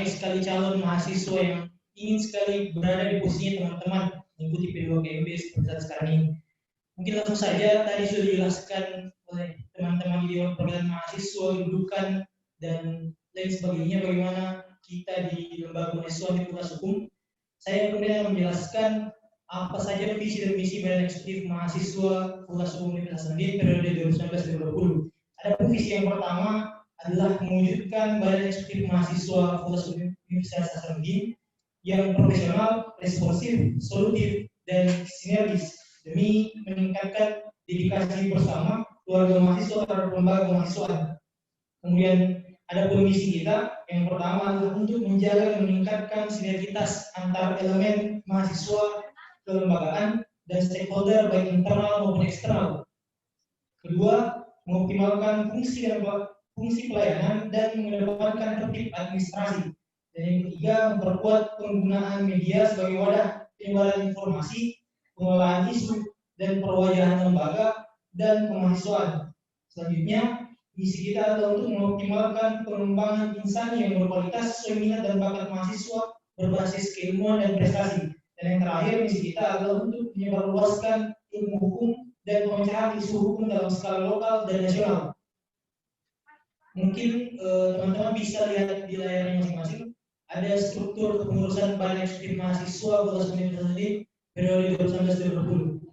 sekali calon mahasiswa yang ingin sekali berada di posisi teman-teman mengikuti P2KMB seperti saat sekarang ini. Mungkin langsung saja tadi sudah dijelaskan oleh teman-teman di Dewan Perwakilan Mahasiswa, kedudukan dan lain sebagainya bagaimana kita di lembaga mahasiswa di Fakultas Hukum. Saya kemudian menjelaskan apa saja visi dan misi Badan Eksekutif Mahasiswa Fakultas Hukum Universitas Hasanuddin periode 2019-2020. Adapun visi yang pertama adalah mewujudkan Badan Eksekutif Mahasiswa Fakultas Hukum Universitas Hasanuddin yang profesional, responsif, solutif, dan sinergis demi meningkatkan dedikasi bersama keluarga mahasiswa terhadap lembaga mahasiswa. Kemudian ada misi kita yang pertama adalah untuk menjaga dan meningkatkan sinergitas antar elemen mahasiswa kelembagaan dan stakeholder baik internal maupun eksternal. Kedua, mengoptimalkan fungsi pelayanan dan mengedepankan tertib administrasi. Dan yang ketiga, memperkuat penggunaan media sebagai wadah penyebaran informasi, pengelolaan isu, dan perwajahan lembaga dan kemahasiswaan. Selanjutnya, misi kita adalah untuk mengoptimalkan pengembangan insani yang berkualitas sesuai minat dan bakat mahasiswa berbasis keilmuan dan prestasi. Dan yang terakhir, misi kita adalah untuk menyebarluaskan ilmu hukum dan pemecahan isu hukum dalam skala lokal dan nasional. Mungkin teman-teman bisa lihat di layarnya masing-masing. Ada struktur kepengurusan Badan Eksekutif Mahasiswa Fakultas Hukum Universitas Hasanuddin periode 2019-2020.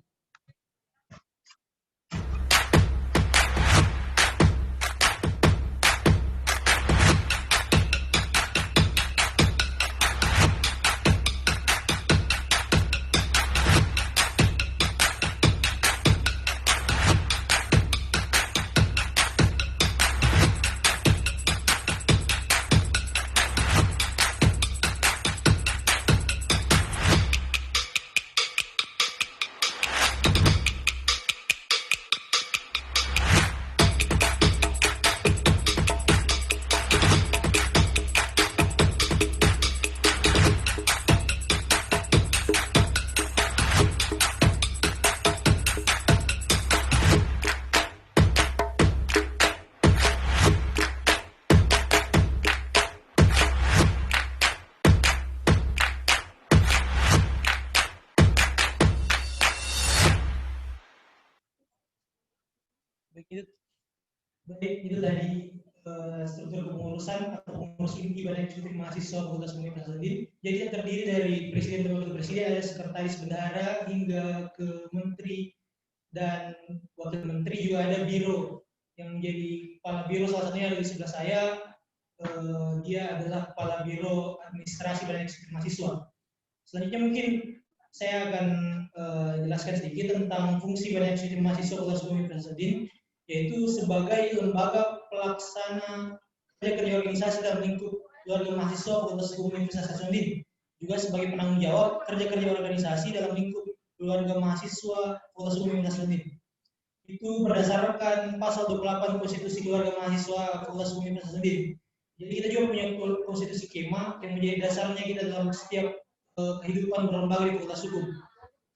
Itu tadi struktur kepengurusan atau pengurus inti Badan Eksekutif Mahasiswa Fakultas Hukum Universitas Hasanuddin. Jadi yang terdiri dari presiden dan wakil presiden, ada sekretaris bendahara hingga ke menteri dan wakil menteri, juga ada biro yang menjadi kepala biro. Salah satunya ada di sebelah saya, dia adalah kepala biro administrasi Badan Eksekutif Mahasiswa. Selanjutnya mungkin saya akan jelaskan sedikit tentang fungsi Badan Eksekutif Mahasiswa Fakultas Hukum Universitas Hasanuddin, yaitu sebagai lembaga pelaksana kerja organisasi dalam lingkup keluarga mahasiswa Fakultas Hukum Universitas Hasanuddin, juga sebagai penanggung jawab kerja-kerja organisasi dalam lingkup keluarga mahasiswa Fakultas Hukum Universitas Hasanuddin. Itu berdasarkan pasal 28 Konstitusi Keluarga Mahasiswa Fakultas Hukum Universitas Hasanuddin. Jadi kita juga punya konstitusi KEMA yang menjadi dasarnya kita dalam setiap kehidupan berlembaga di Fakultas Hukum.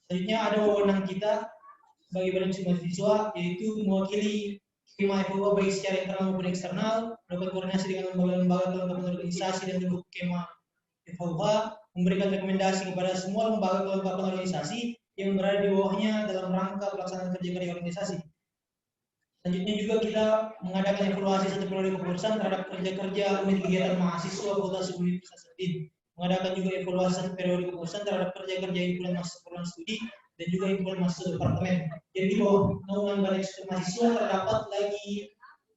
Selanjutnya ada wewenang kita sebagai Badan Eksekutif Mahasiswa, yaitu mewakili KEMA FHUH baik secara internal maupun eksternal, melakukan koordinasi dengan lembaga-lembaga kelengkapan organisasi dan lingkup KEMA FHUH, memberikan rekomendasi kepada semua lembaga kelengkapan organisasi yang berada di bawahnya dalam rangka pelaksanaan kerja-kerja organisasi. Selanjutnya juga kita mengadakan evaluasi satu periode kepengurusan terhadap kerja-kerja unit kegiatan mahasiswa Fakultas Hukum Universitas Hasanuddin, mengadakan juga evaluasi satu periode kepengurusan terhadap kerja-kerja himpunan mahasiswa program studi dan juga himpunan mahasiswa departemen. Jadi di bawah naungan Badan Eksekutif Mahasiswa terdapat lagi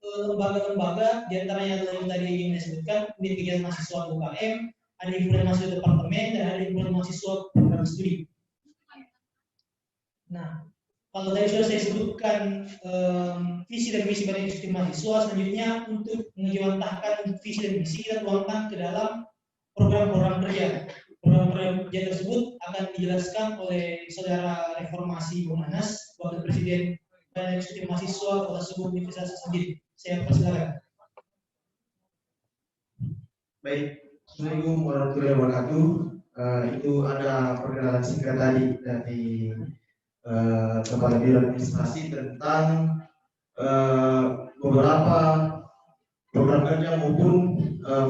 lembaga-lembaga, diantaranya adalah yang tadi ingin saya sebutkan, unit kegiatan mahasiswa UKM, ada himpunan mahasiswa departemen, dan ada himpunan mahasiswa program studi. Nah, kalau tadi sudah saya sebutkan visi dan misi Badan Eksekutif Mahasiswa, selanjutnya untuk mengejawantahkan visi dan misi kita tuangkan ke dalam program-program kerja. program-program kerja tersebut akan dijelaskan oleh Saudara Reformasi Bung Anas, Wakil Presiden Badan Eksekutif Mahasiswa Kota Sukabumi Universitas Hasanuddin. Saya persilakan. Baik, Assalamualaikum warahmatullahi wabarakatuh. Itu ada perkenalan singkat tadi dari Kepala Biro Administrasi tentang beberapa program kerja maupun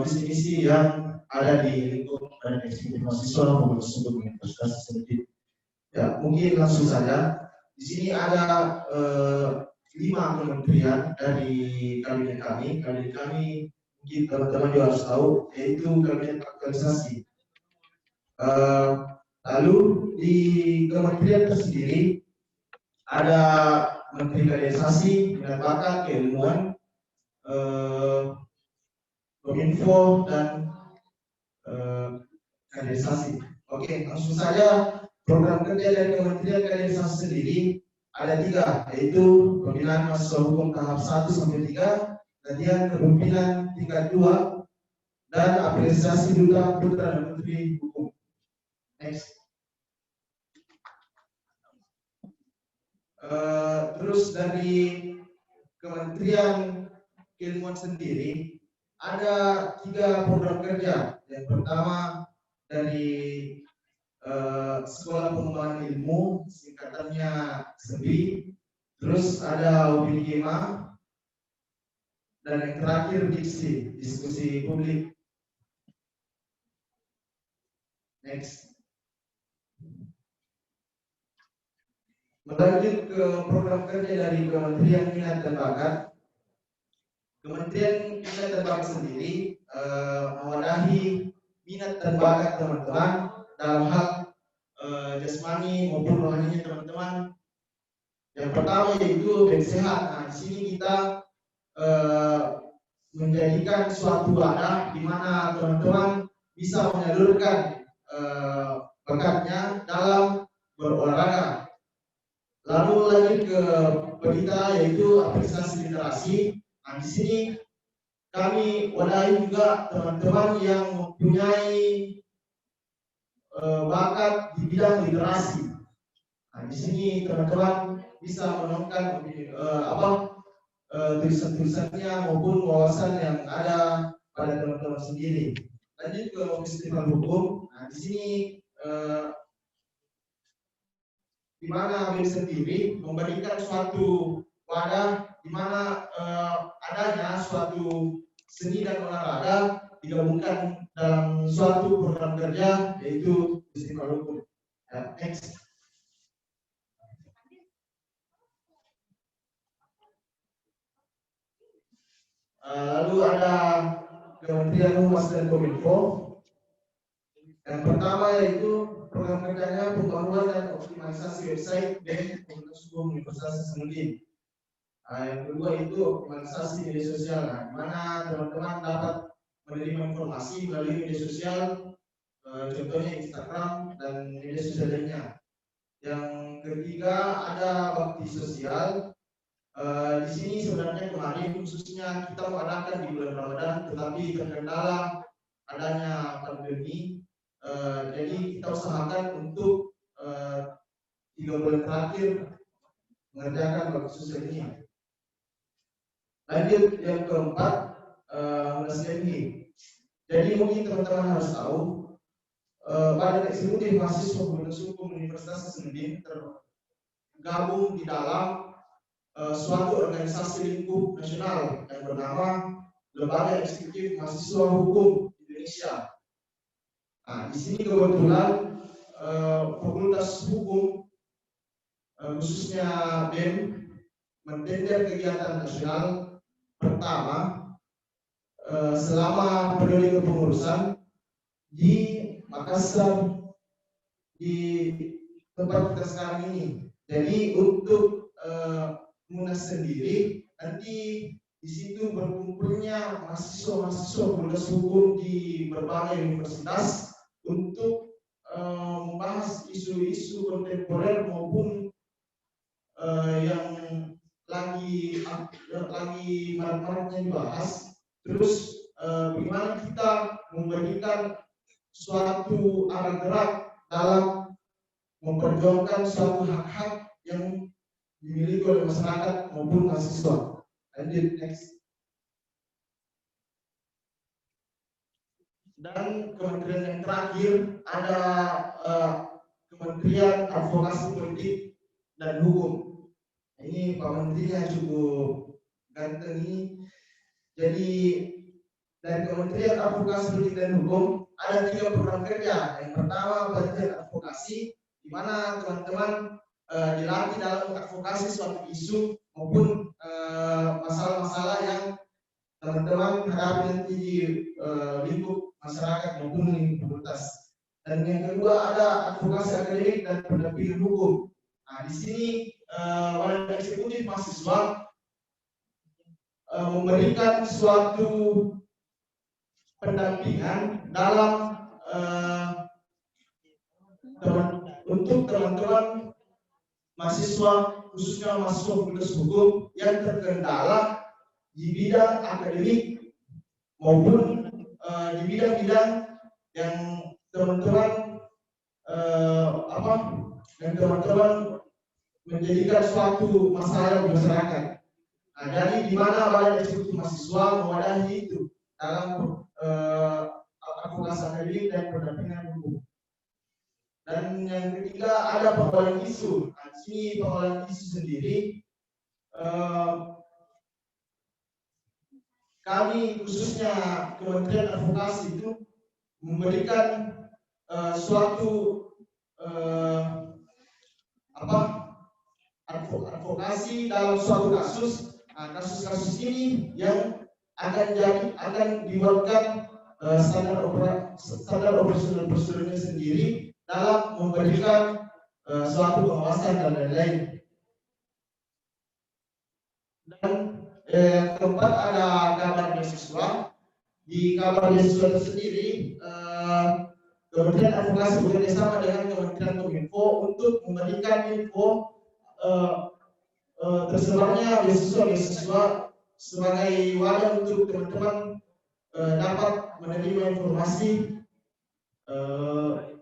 visi misi yang ada di lingkup Badan Eksekutif Mahasiswa Kota Sukabumi Universitas Hasanuddin. Ya, mungkin langsung saja. Di sini ada 5 kementerian dari kabinet kami. Kabinet kami mungkin teman-teman juga harus tahu, yaitu kabinet aktualisasi. Lalu di kementerian tersendiri ada Menteri Kaderisasi, Minat Bakat, Keilmuan, Kominfo dan kaderisasi. Oke, langsung saja. Program kerja dari Kementerian Kaderisasi sendiri ada 3, yaitu pembinaan mahasiswa hukum tahap 1 sampai 3, latihan kepemimpinan tingkat 2, dan apresiasi duta putra dan putri hukum. Next. Terus dari Kementerian Keilmuan sendiri ada 3 program kerja. Yang pertama dari Sekolah Pengembangan Ilmu, singkatannya SEBI. Terus ada UPIGEMA, dan yang terakhir diksi, diskusi publik. Next. Melanjut ke program kerja dari Kementerian Minat dan Bakat. Kementerian Minat dan Bakat sendiri mewadahi minat dan bakat teman-teman dalam hal jasmani maupun rohaninya teman-teman. Yang pertama yaitu baik sehat. Nah, di sini kita menjadikan suatu wadah di mana teman-teman bisa menyalurkan bakatnya dalam berolahraga. Lalu lanjut ke berita yaitu apresiasi literasi. Nah, di sini kami wadahi juga teman-teman yang mempunyai bakat di bidang literasi. Nah, di sini teman-teman bisa menemukan tulisan-tulisannya maupun wawasan yang ada pada teman-teman sendiri. Lanjut ke festival hukum. Nah, di sini di mana BEM sendiri memberikan suatu wadah di mana adanya suatu seni dan olahraga digabungkan dalam suatu program kerja, yaitu festival hukum. Next. Lalu ada Kementerian Humas dan Kominfo. Yang pertama yaitu program kerjanya pembangunan dan optimalisasi website BEM Universitas Hasanuddin. Yang kedua itu optimalisasi media sosial, di mana teman-teman dapat menerima informasi melalui media sosial, contohnya Instagram dan media sosial lainnya. Yang ketiga ada bakti sosial. Di sini sebenarnya kemarin khususnya kita mengadakan di bulan Ramadan, tetapi terkendala adanya pandemi. Jadi kita usahakan untuk 3 bulan terakhir mengerjakan bakti sosial ini. Lanjut yang keempat, jadi mungkin teman-teman harus tahu, Badan Eksekutif Mahasiswa Hukum Universitas Hasanuddin tergabung di dalam suatu organisasi lingkup nasional yang bernama Lembaga Eksekutif Mahasiswa Hukum Indonesia. Nah, di sini kebetulan Fakultas Hukum khususnya BEM mentender kegiatan nasional pertama selama periode kepengurusan di Makassar, di tempat kita sekarang ini. Jadi untuk Munas sendiri nanti di situ berkumpulnya mahasiswa-mahasiswa Fakultas Hukum di berbagai universitas untuk membahas isu-isu kontemporer maupun yang lagi marak-maraknya dibahas. Terus bagaimana kita memberikan suatu arah gerak dalam memperjuangkan suatu hak-hak yang dimiliki oleh masyarakat maupun mahasiswa. Lanjut, next. Dan kementerian yang terakhir ada Kementerian Advokasi Politik dan Hukum. Ini Pak Menterinya cukup ganteng ini. Jadi dari Kementerian Advokasi Politik dan Hukum ada 3 program kerja. Yang pertama penelitian advokasi, di mana teman-teman dilatih dalam advokasi suatu isu maupun masalah-masalah yang teman-teman hadapi nanti di lingkup masyarakat maupun lingkup fakultas. Dan yang kedua ada advokasi akademik dan pendampingan hukum. Nah, di sini Badan Eksekutif Mahasiswa memberikan suatu pendampingan dalam untuk teman-teman mahasiswa, khususnya mahasiswa fakultas hukum yang terkendala di bidang akademik maupun di bidang-bidang yang teman-teman menjadikan suatu masalah di masyarakat. Nah, jadi di mana Badan Eksekutif Mahasiswa mewadahi itu dalam advokasi akademik dan pendampingan hukum. Dan yang ketiga ada pengolahan isu. Nah, di sini pengolahan isu sendiri kami khususnya Kementerian Advokasi itu memberikan suatu advokasi dalam suatu kasus. Nah, kasus-kasus ini yang akan dibuatkan standar operasional prosedurnya sendiri dalam memberikan suatu pengawasan dan lain-lain. Dan keempat ada kabar beasiswa. Di kabar beasiswa itu sendiri Kementerian Advokasi bekerjasama dengan Kementerian Kominfo untuk memberikan info tersebarnya beasiswa sebagai wadah untuk teman-teman dapat menerima informasi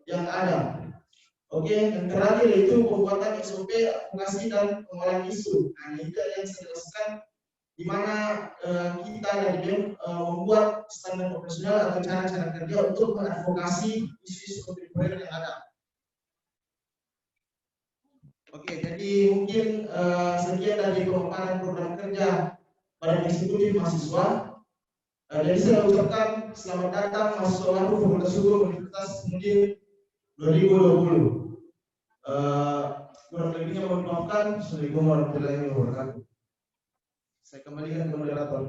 yang ada. Oke, yang terakhir yaitu pembuatan SOP advokasi dan pengolahan isu. Nah, itu yang saya jelaskan di mana kita dari BEM membuat standar operasional atau cara-cara kerja untuk mengadvokasi isu-isu kontemporer yang ada. Oke, jadi mungkin sekian dari pemaparan program kerja Badan Eksekutif Mahasiswa. Jadi saya ucapkan selamat datang mahasiswa baru Fakultas Hukum Universitas Mungkin 2020. Kurang lebihnya mohon dimaafkan. Assalamualaikum warahmatullahi wabarakatuh. Saya kembalikan ke moderator.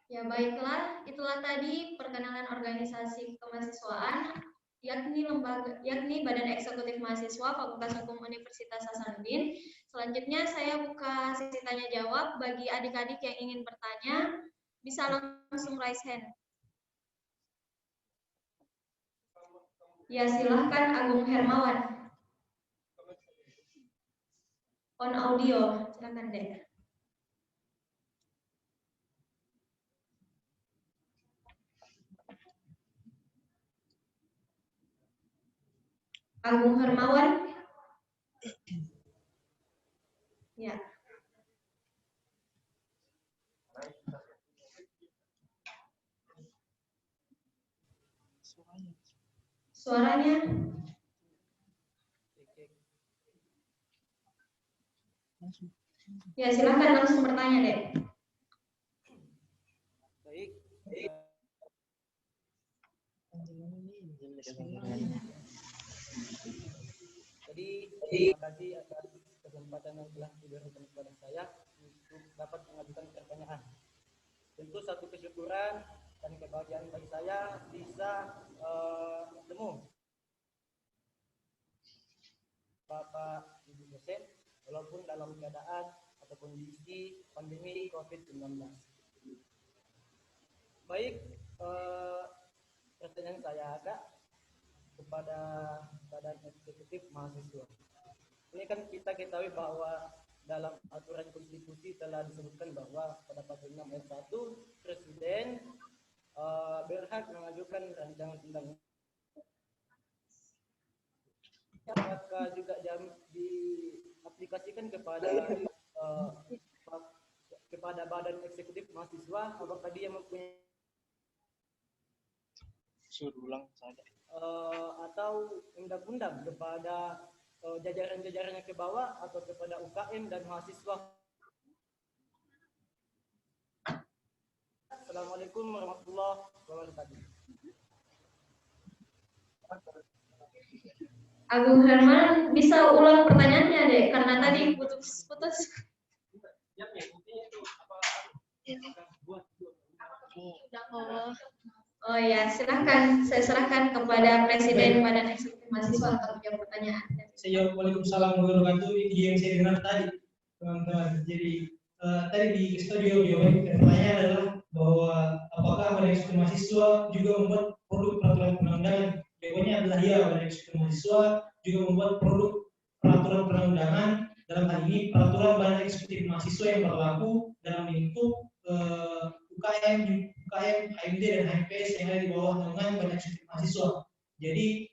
Ya baiklah, itulah tadi perkenalan organisasi kemahasiswaan yakni Badan Eksekutif Mahasiswa Fakultas Hukum Universitas Hasanuddin. Selanjutnya saya buka sesi tanya jawab bagi adik-adik yang ingin bertanya, bisa langsung raise hand. Ya silahkan Agung Hermawan. On audio, silakan Dek. Agung Hermawan. Ya. Suaranya. Ya, silakan langsung bertanya, Dek. Baik. Jadi terima kasih atas kesempatan yang telah diberikan kepada saya untuk dapat mengajukan pertanyaan. Tentu satu kesyukuran dan kebahagiaan bagi saya bisa bertemu Bapak Ibu dosen walaupun dalam keadaan atau kondisi pandemi COVID-19. Baik, pertanyaan saya ada kepada Badan Eksekutif Mahasiswa. Ini kan kita ketahui bahwa dalam aturan konstitusi telah disebutkan bahwa pada pasal 6 ayat 1 Presiden berhak mengajukan rancangan undang-undang apakah juga diaplikasikan kepada badan eksekutif mahasiswa, apakah dia mempunyai atau undang-undang kepada jajaran-jajarannya ke bawah atau kepada UKM dan mahasiswa. Assalamualaikum warahmatullahi wabarakatuh. Agung Herman, bisa ulang pertanyaannya deh, karena tadi putus-putus. Oh ya, silahkan. Saya serahkan kepada Presiden Badan Eksekutif Mahasiswa untuk menjawab pertanyaan. Waalaikumsalam warahmatullahi wabarakatuh. Itu yang saya dengar tadi, teman-teman. Jadi tadi di studio pertanyaannya adalah bahwa apakah Badan Eksekutif Mahasiswa juga membuat produk peraturan perundang-undangan? Jawabannya adalah ya, Badan Eksekutif Mahasiswa juga membuat produk peraturan perundang-undangan, dalam hal ini peraturan Badan Eksekutif Mahasiswa yang berlaku dalam lingkup UKM, HMD dan HMPS yang ada di bawah naungan Badan Eksekutif Mahasiswa. Jadi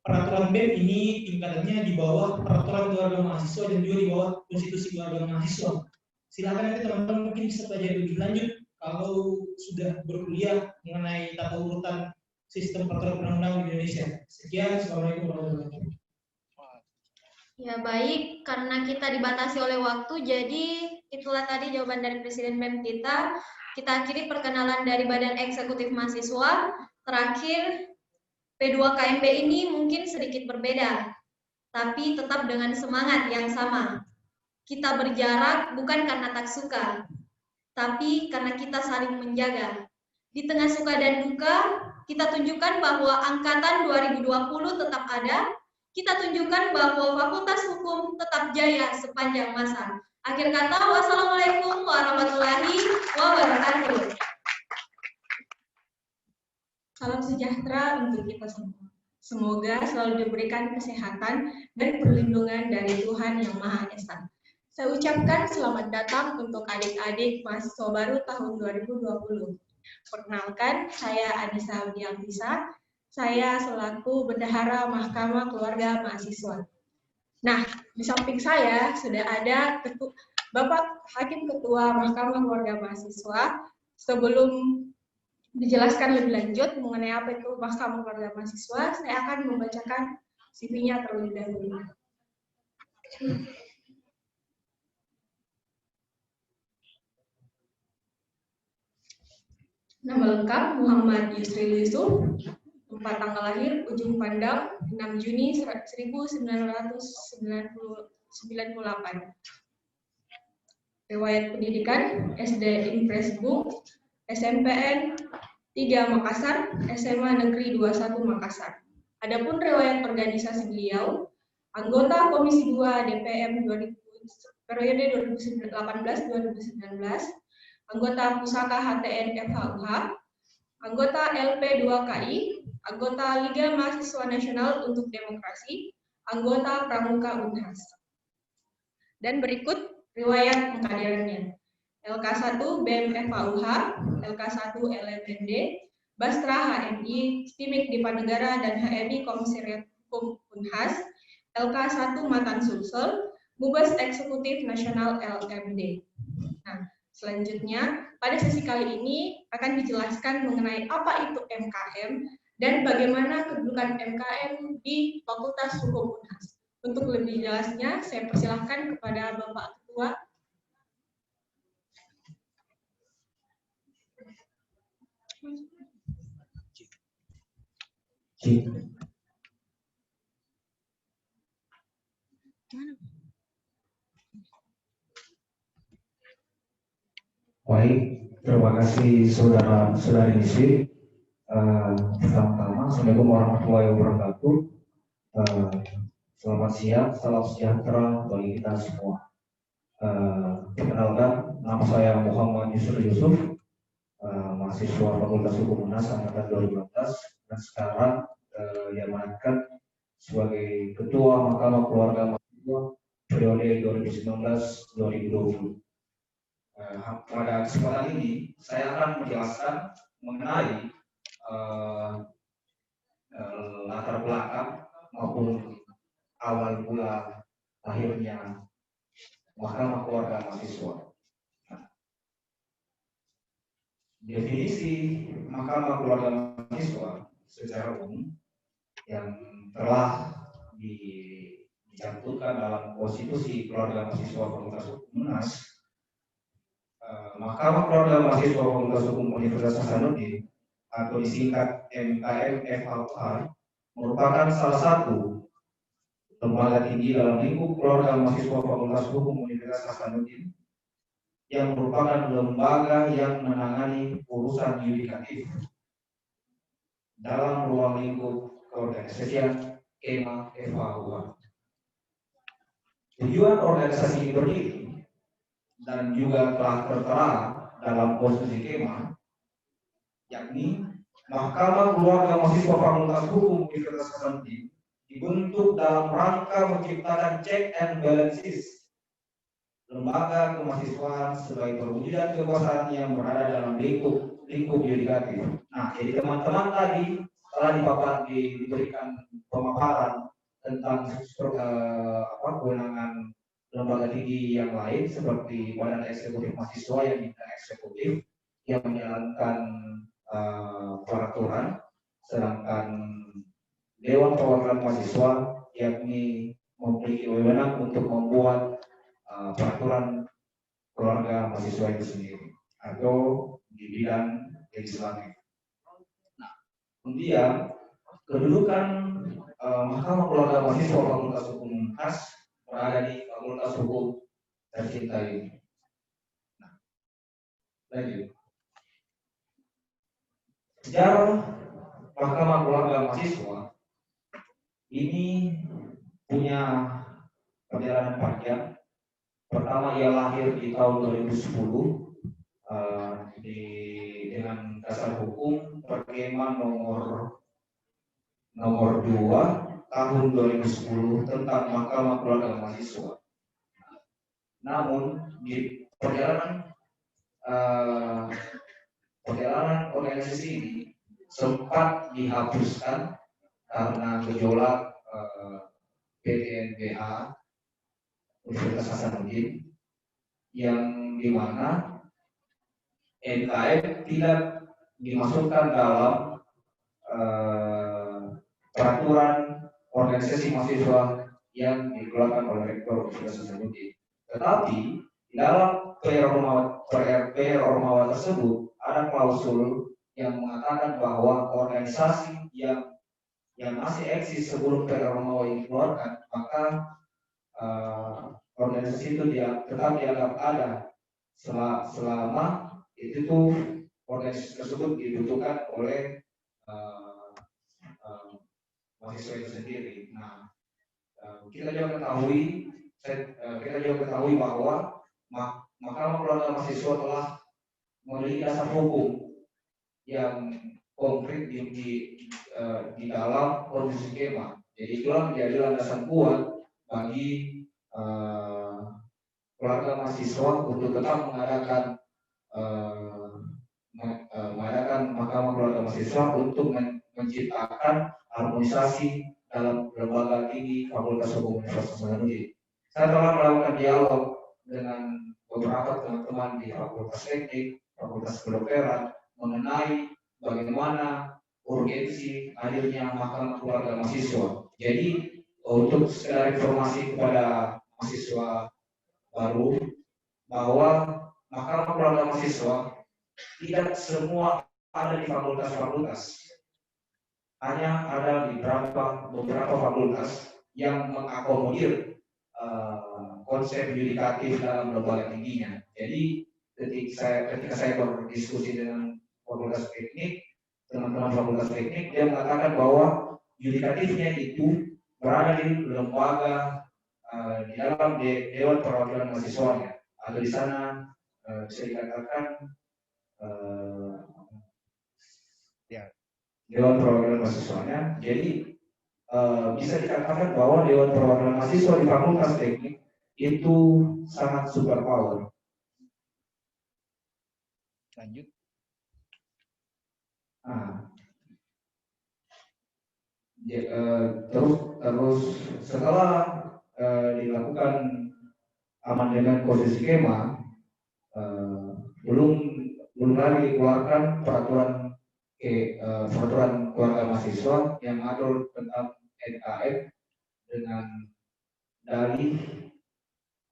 peraturan BEM ini tingkatannya di bawah peraturan keluarga mahasiswa dan juga di bawah konstitusi keluarga mahasiswa. Silakan nanti teman-teman mungkin bisa pelajari lebih lanjut kalau sudah berkuliah mengenai tata urutan sistem peraturan perundang-undangan di Indonesia. Sekian, assalamualaikum warahmatullahi wabarakatuh. Ya baik, karena kita dibatasi oleh waktu, jadi itulah tadi jawaban dari Presiden BEM kita. Kita akhiri perkenalan dari Badan Eksekutif Mahasiswa. Terakhir, P2KMP ini mungkin sedikit berbeda, tapi tetap dengan semangat yang sama. Kita berjarak bukan karena tak suka, tapi karena kita saling menjaga. Di tengah suka dan duka, kita tunjukkan bahwa Angkatan 2020 tetap ada. Kita tunjukkan bahwa Fakultas Hukum tetap jaya sepanjang masa. Akhir kata, wassalamualaikum warahmatullahi wabarakatuh. Salam sejahtera untuk kita semua. Semoga selalu diberikan kesehatan dan perlindungan dari Tuhan Yang Maha Esa. Saya ucapkan selamat datang untuk adik-adik mahasiswa baru tahun 2020. Perkenalkan, saya Anissa Abdialisa. Saya selaku Bendahara Mahkamah Keluarga Mahasiswa. Nah, di samping saya sudah ada Bapak Hakim Ketua Mahkamah Keluarga Mahasiswa. Sebelum dijelaskan lebih lanjut mengenai apa itu Mahkamah Keluarga Mahasiswa, saya akan membacakan CV-nya terlebih dahulu. Nama lengkap Muhammad Yusril Yusuf. Tempat tanggal lahir Ujung Pandang 6 Juni 1998. Riwayat pendidikan SD Impres Bung, SMPN 3 Makassar, SMA Negeri 21 Makassar. Adapun riwayat organisasi beliau, anggota Komisi 2 DPM periode 2018-2019, anggota Pusaka HTN FHUH, anggota LP2KI, anggota Liga Mahasiswa Nasional untuk Demokrasi, anggota Pramuka Unhas. Dan berikut riwayat pengkaderannya. LK1 BEM FHUH, LK1 LMND, Bastra HMI, Stimik Dipanegara dan HMI Komisariat Hukum Unhas, LK1 Matan Sulsel, Mubes Eksekutif Nasional LMD. Nah, selanjutnya pada sesi kali ini akan dijelaskan mengenai apa itu MKM dan bagaimana kedudukan MKM di Fakultas Hukum Unhas. Untuk lebih jelasnya, saya persilahkan kepada Bapak Ketua. Baik, terima kasih saudara-saudari Nisri. Pertama-tama, Assalamualaikum warahmatullahi wabarakatuh. Selamat siang, salam sejahtera bagi kita semua. Perkenalkan, nama saya Muhammad Yusril Yusuf, mahasiswa Fakultas Hukum Unhas angkatan 2018 dan sekarang diamanatkan sebagai Ketua Mahkamah Keluarga Mahasiswa periode 2019-2020. Pada kesempatan ini saya akan menjelaskan mengenai latar belakang maupun awal mula lahirnya Mahkamah Keluarga Mahasiswa. Definisi Mahkamah Keluarga Mahasiswa secara umum yang telah dicantumkan dalam Konstitusi Keluarga Mahasiswa Fakultas Hukum UNAS, Mahkamah Keluarga Mahasiswa Fakultas Hukum Universitas Hasanuddin atau disingkat MKM FHUH merupakan salah satu lembaga tinggi dalam lingkup keluarga mahasiswa Fakultas Hukum Universitas Hasanuddin yang merupakan lembaga yang menangani urusan yudikatif dalam ruang lingkup keorganisasian KEMA FHUH. Tujuan organisasi ini berdiri dan juga telah tertera dalam konstitusi KEMA, yakni Mahkamah Keluarga Mahasiswa Fakultas Hukum Universitas Hasanuddin dibentuk dalam rangka menciptakan check and balances lembaga kemahasiswaan sebagai perwujudan kekuasaan yang berada dalam lingkup yudikatif. Nah, jadi teman-teman tadi telah diberikan pemaparan tentang kewenangan lembaga tinggi yang lain seperti Badan Eksekutif Mahasiswa yang bidang eksekutif yang menjalankan peraturan, sedangkan Dewan Perwakilan Mahasiswa yakni memiliki wewenang untuk membuat peraturan keluarga mahasiswa itu sendiri atau di bidang legislatif. Nah, kemudian kedudukan Mahkamah Keluarga Mahasiswa Fakultas Hukum UNAS berada di Fakultas Hukum tercinta ini. Nah, lanjut. Sejarah Mahkamah Keluarga Mahasiswa ini punya perjalanan panjang. Pertama, ia lahir di tahun 2010 dengan dasar hukum Perkema nomor 2 tahun 2010 tentang Mahkamah Keluarga Mahasiswa. Namun di perjalanan organisasi ini sempat dihapuskan karena gejolak PTNBH Universitas Hasanuddin yang dimana NKM tidak dimasukkan dalam peraturan organisasi mahasiswa yang dikeluarkan oleh Rektor Universitas Hasanuddin. Tetapi di dalam PR Ormawa tersebut ada klausul yang mengatakan bahwa organisasi yang masih eksis sebelum PR Ormawa ini dikeluarkan, maka organisasi itu tetap dianggap ada selama itu tuh organisasi tersebut dibutuhkan oleh mahasiswa itu sendiri. Nah, kita juga ketahui bahwa Mahkamah Keluarga Mahasiswa telah memiliki dasar hukum yang konkret di dalam konstitusi KEMA. Jadi itulah menjadi landasan kuat bagi keluarga mahasiswa untuk tetap mengadakan Mahkamah Keluarga Mahasiswa untuk menciptakan harmonisasi dalam lembaga tinggi Fakultas Hukum Universitas Hasanuddin. Saya telah melakukan dialog dengan beberapa teman-teman di Fakultas Teknik, Fakultas Kedokteran mengenai bagaimana urgensi hadirnya Mahkamah Keluarga Mahasiswa. Jadi untuk sekedar informasi kepada mahasiswa baru bahwa Mahkamah Keluarga Mahasiswa tidak semua ada di fakultas-fakultas, hanya ada di beberapa fakultas yang mengakomodir konsep yudikatif dalam lembaga tingginya. Jadi ketika saya berdiskusi dengan Fakultas Teknik, teman-teman Fakultas Teknik, dia mengatakan bahwa yudikatifnya itu berada di lembaga di dalam Dewan Perwakilan Mahasiswanya, atau di sana bisa dikatakan Dewan Perwakilan Mahasiswanya. Jadi bisa dikatakan bahwa Dewan Perwakilan Mahasiswa di Fakultas Teknik itu sangat super power. Lanjut. Terus setelah dilakukan amandemen konstitusi Kema, belum lagi dikeluarkan peraturan keluarga mahasiswa yang mengatur tentang NKM dengan dalih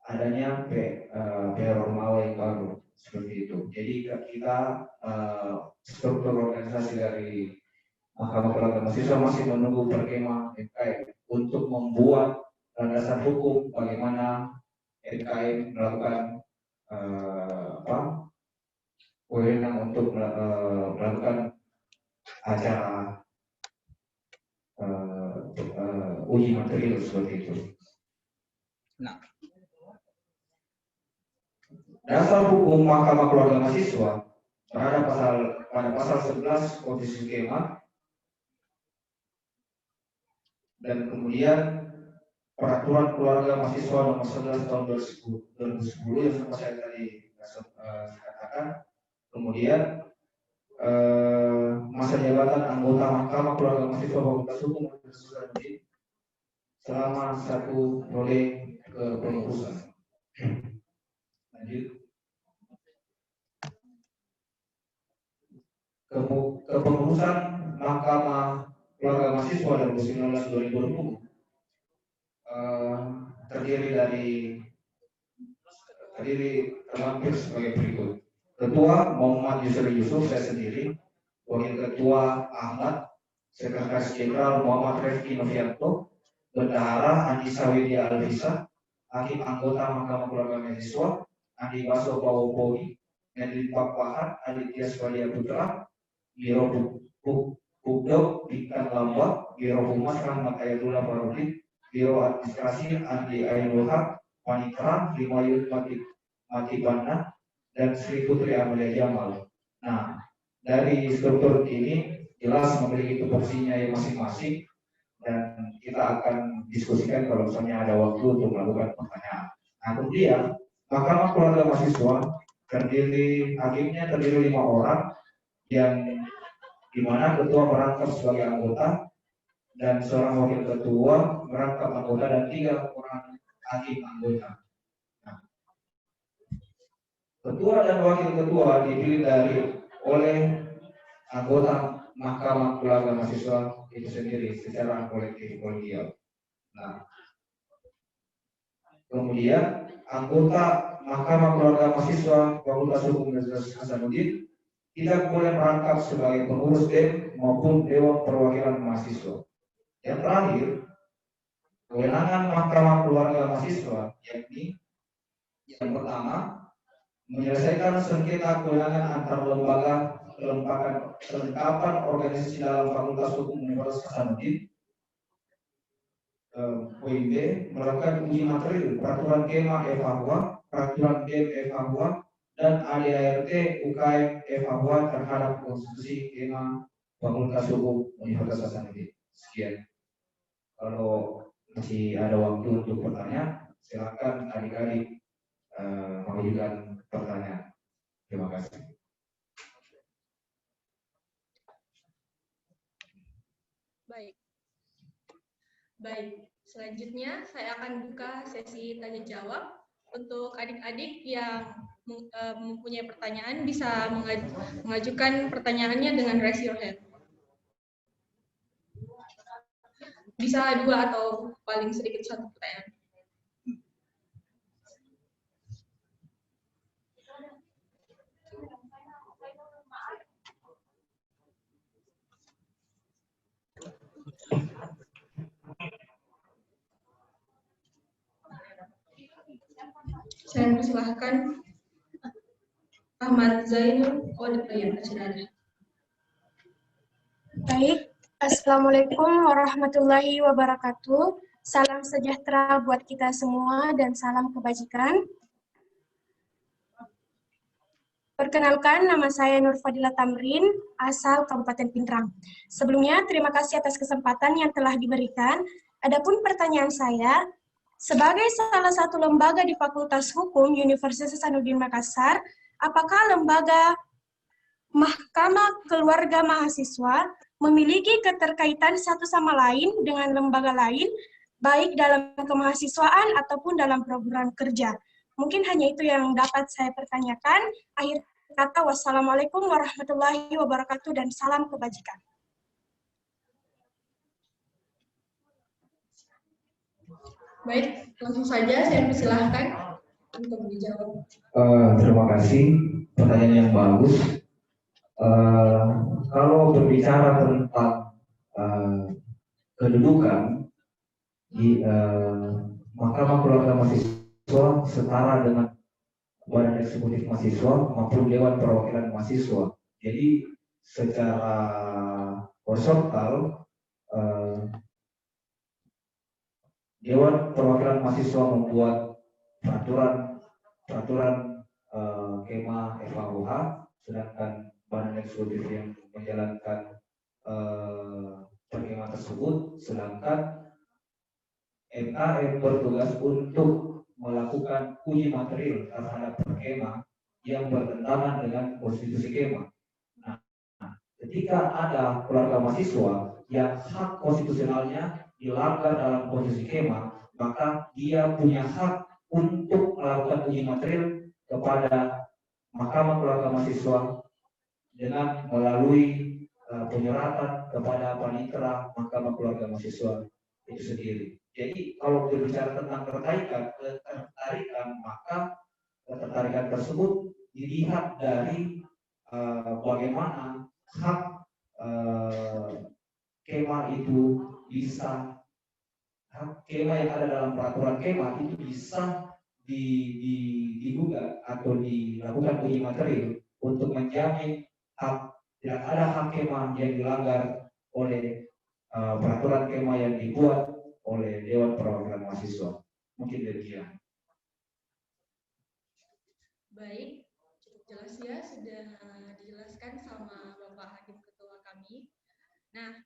adanya PR Ormawa yang baru seperti itu. Jadi kita struktur organisasi dari Mahkamah Keluarga Mahasiswa masih menunggu perkema NKM untuk membuat landasan hukum bagaimana NKM melakukan wewenang untuk melakukan acara uji material seperti itu. Nah, dasar hukum Mahkamah Keluarga Mahasiswa pada pasal 11 Konstitusi Kema, dan kemudian peraturan keluarga mahasiswa nomor 11 tahun 2010 yang sempat saya tadi katakan. Kemudian masa jabatan anggota Mahkamah Keluarga Mahasiswa Fakultas Hukum Universitas selama 1 periode kepengurusan. Lanjut. Kepengurusan Mahkamah Keluarga Mahasiswa 2019-2020 terlampir sebagai berikut. Ketua Muhammad Yusri Yusuf, saya sendiri. Wakil Ketua Ahmad, Sekretaris Jenderal Muhammad Refki Novianto, Bendahara Andi Sawedia Alvisa, Hakim Anggota Mahkamah Keluarga Mahasiswa Andi Baso Pawopowi, Medlin Pakpahan Aditya Swadia Putra, Biro Bukdok Bintang Lambak, Biro Humas Rahmat Ayatullah Farudin, Biro Administrasi Andi Ainul Haq, Panitra Limayut Matibana, dan Sri Putri Amelia Jamal. Nah, dari struktur ini jelas memiliki tupoksinya yang masing-masing, dan kita akan diskusikan kalau misalnya ada waktu untuk melakukan pertanyaan. Nah, kemudian Mahkamah Keluarga Mahasiswa hakimnya terdiri 5 orang, yang dimana ketua merangkap sebagai anggota dan seorang wakil ketua merangkap anggota dan 3 orang hakim anggota. Nah, ketua dan wakil ketua dipilih oleh anggota Mahkamah Keluarga Mahasiswa itu sendiri secara kolektif kolegial. Nah, kemudian anggota Mahkamah Keluarga Mahasiswa Fakultas Hukum Universitas Hasanuddin tidak boleh merangkap sebagai pengurus DEM maupun Dewan Perwakilan Mahasiswa. Yang terakhir, kewenangan Mahkamah Keluarga Mahasiswa yakni yang pertama, menyelesaikan sengketa kewenangan antar lembaga kelengkapan organisasi dalam Fakultas Hukum Universitas Hasanuddin. Poin B, melakukan uji material peraturan Kema Evaluasi, peraturan DEM Evaluasi, dan ADART UKM Evaluasi terhadap konstitusi Kema Fakultas Hukum Universitas Hasanuddin. Sekian. Kalau masih ada waktu untuk pertanyaan, silakan adik-adik mengajukan pertanyaan. Terima kasih. Baik, selanjutnya saya akan buka sesi tanya jawab. Untuk adik-adik yang mempunyai pertanyaan bisa mengajukan pertanyaannya dengan raise your hand. Bisa 2 atau paling sedikit 1 pertanyaan. Saya persilahkan Ahmad Zainul. Baik, Assalamualaikum warahmatullahi wabarakatuh. Salam sejahtera buat kita semua dan salam kebajikan. Perkenalkan, nama saya Nur Fadila Tamrin, asal Kabupaten Pindrang. Sebelumnya, terima kasih atas kesempatan yang telah diberikan. Adapun pertanyaan saya, sebagai salah satu lembaga di Fakultas Hukum Universitas Hasanuddin Makassar, apakah lembaga Mahkamah Keluarga Mahasiswa memiliki keterkaitan satu sama lain dengan lembaga lain, baik dalam kemahasiswaan ataupun dalam program kerja. Mungkin hanya itu yang dapat saya pertanyakan. Akhir kata, wassalamualaikum warahmatullahi wabarakatuh dan salam kebajikan. Baik, langsung saja saya persilahkan untuk dijawab. Terima kasih, pertanyaan yang bagus. Kalau berbicara tentang kedudukan di Mahkamah Keluarga Mahasiswa setara dengan Badan Eksekutif Mahasiswa maupun Dewan Perwakilan Mahasiswa. Jadi secara horizontal Dewan Perwakilan Mahasiswa membuat peraturan Kema FAUH, sedangkan Badan Eksekutif yang menjalankan perkema tersebut, sedangkan MKM bertugas untuk melakukan uji material terhadap perkema yang bertentangan dengan konstitusi Kema. Nah, ketika ada keluarga mahasiswa yang hak konstitusionalnya dilanggar dalam konstitusi Kema, maka dia punya hak untuk melakukan uji material kepada Mahkamah Keluarga Mahasiswa dengan melalui penyuratan kepada Panitera Mahkamah Keluarga Mahasiswa itu sendiri. Jadi kalau berbicara tentang ketertarikan, maka ketertarikan tersebut dilihat dari bagaimana hak Kema itu bisa, hak Kema yang ada dalam peraturan Kema itu bisa digugat atau dilakukan uji material untuk menjamin hak, tidak ada hak Kema yang dilanggar oleh peraturan Kema yang dibuat oleh Dewan Perwakilan Mahasiswa. Mungkin demikian. Baik, cukup jelas ya, sudah dijelaskan sama Bapak Hakim Ketua kami. Nah,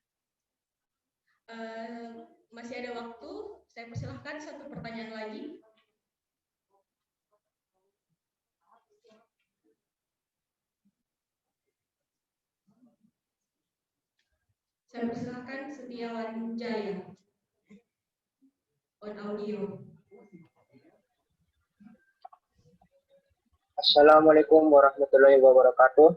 masih ada waktu, saya persilahkan satu pertanyaan lagi. Saya persilahkan Setiawan Jaya. On audio. Assalamualaikum warahmatullahi wabarakatuh.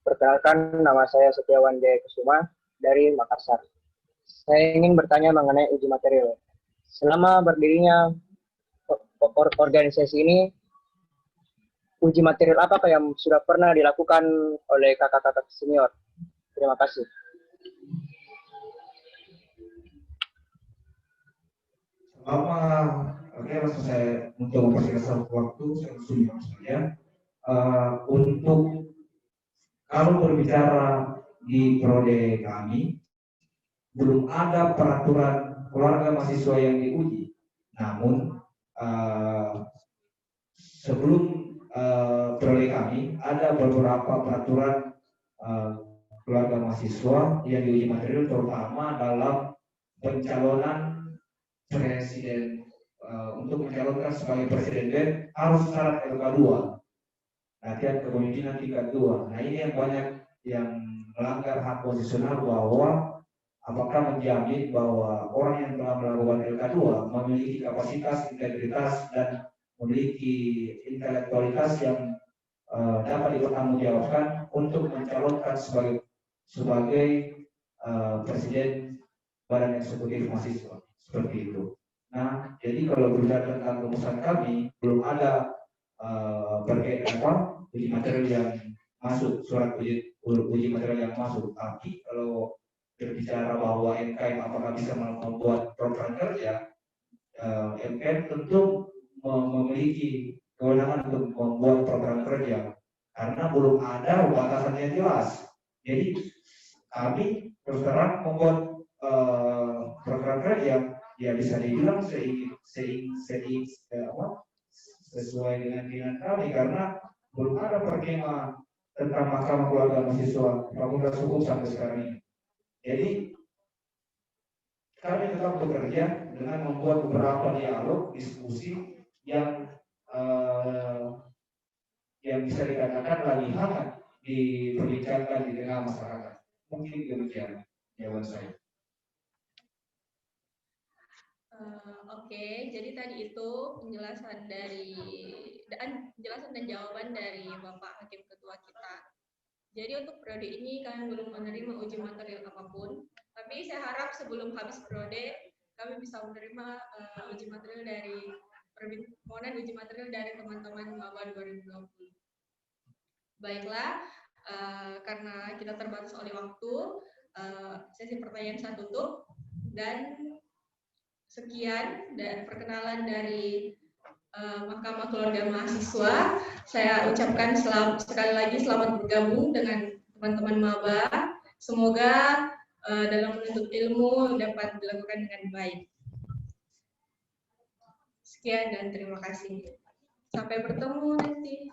Perkenalkan, nama saya Setiawan Jaya Kusuma dari Makassar. Saya ingin bertanya mengenai uji material. Selama berdirinya organisasi ini, uji material apakah yang sudah pernah dilakukan oleh kakak-kakak senior? Terima kasih. Langsung saya untuk mempersingkat waktu, saya langsung jawab saja. Untuk kalau berbicara di prode kami, belum ada peraturan keluarga mahasiswa yang diuji. Namun sebelum prode kami ada beberapa peraturan keluarga mahasiswa yang diuji material, terutama dalam pencalonan presiden. Untuk mencalonkan sebagai presiden BEM harus syarat LK2, latihan kepemimpinan tingkat 2. Nah, ini yang banyak yang melanggar hak konstitusional, bahwa apakah menjamin bahwa orang yang telah melakukan LK2 memiliki kapasitas, integritas, dan memiliki intelektualitas yang dapat dipertanggungjawabkan untuk mencalonkan sebagai presiden Badan Eksekutif Mahasiswa, seperti itu. Nah, jadi kalau berbicara tentang rumusan kami, belum ada uji material yang masuk, surat uji material yang masuk. Tapi kalau berbicara bahwa MKM apakah bisa membuat program kerja, MKM tentu memiliki kewenangan untuk membuat program kerja, karena belum ada batasannya jelas. Jadi kami terus terang membuat program kerja, ya bisa dibilang sesuai dengan keinginan kami, karena belum ada perkema tentang Mahkamah Keluarga Mahasiswa Fakultas Hukum sampai sekarang ini. Jadi kami tetap bekerja dengan membuat beberapa dialog, diskusi yang bisa dikatakan lagi hangat diperbincangkan di tengah masyarakat. Mungkin demikian jawaban saya. Oke, jadi tadi itu penjelasan dan jawaban dari Bapak Hakim Ketua kita. Jadi untuk periode ini kalian belum menerima uji material apapun, tapi saya harap sebelum habis periode kami bisa menerima uji material dari permohonan uji material dari teman-teman maba 2020. Baiklah, karena kita terbatas oleh waktu, sesi pertanyaan saya tutup dan sekian dan perkenalan dari Mahkamah Keluarga Mahasiswa. Saya ucapkan sekali lagi selamat bergabung dengan teman-teman maba. Semoga dalam menuntut ilmu dapat dilakukan dengan baik. Sekian dan terima kasih. Sampai bertemu nanti.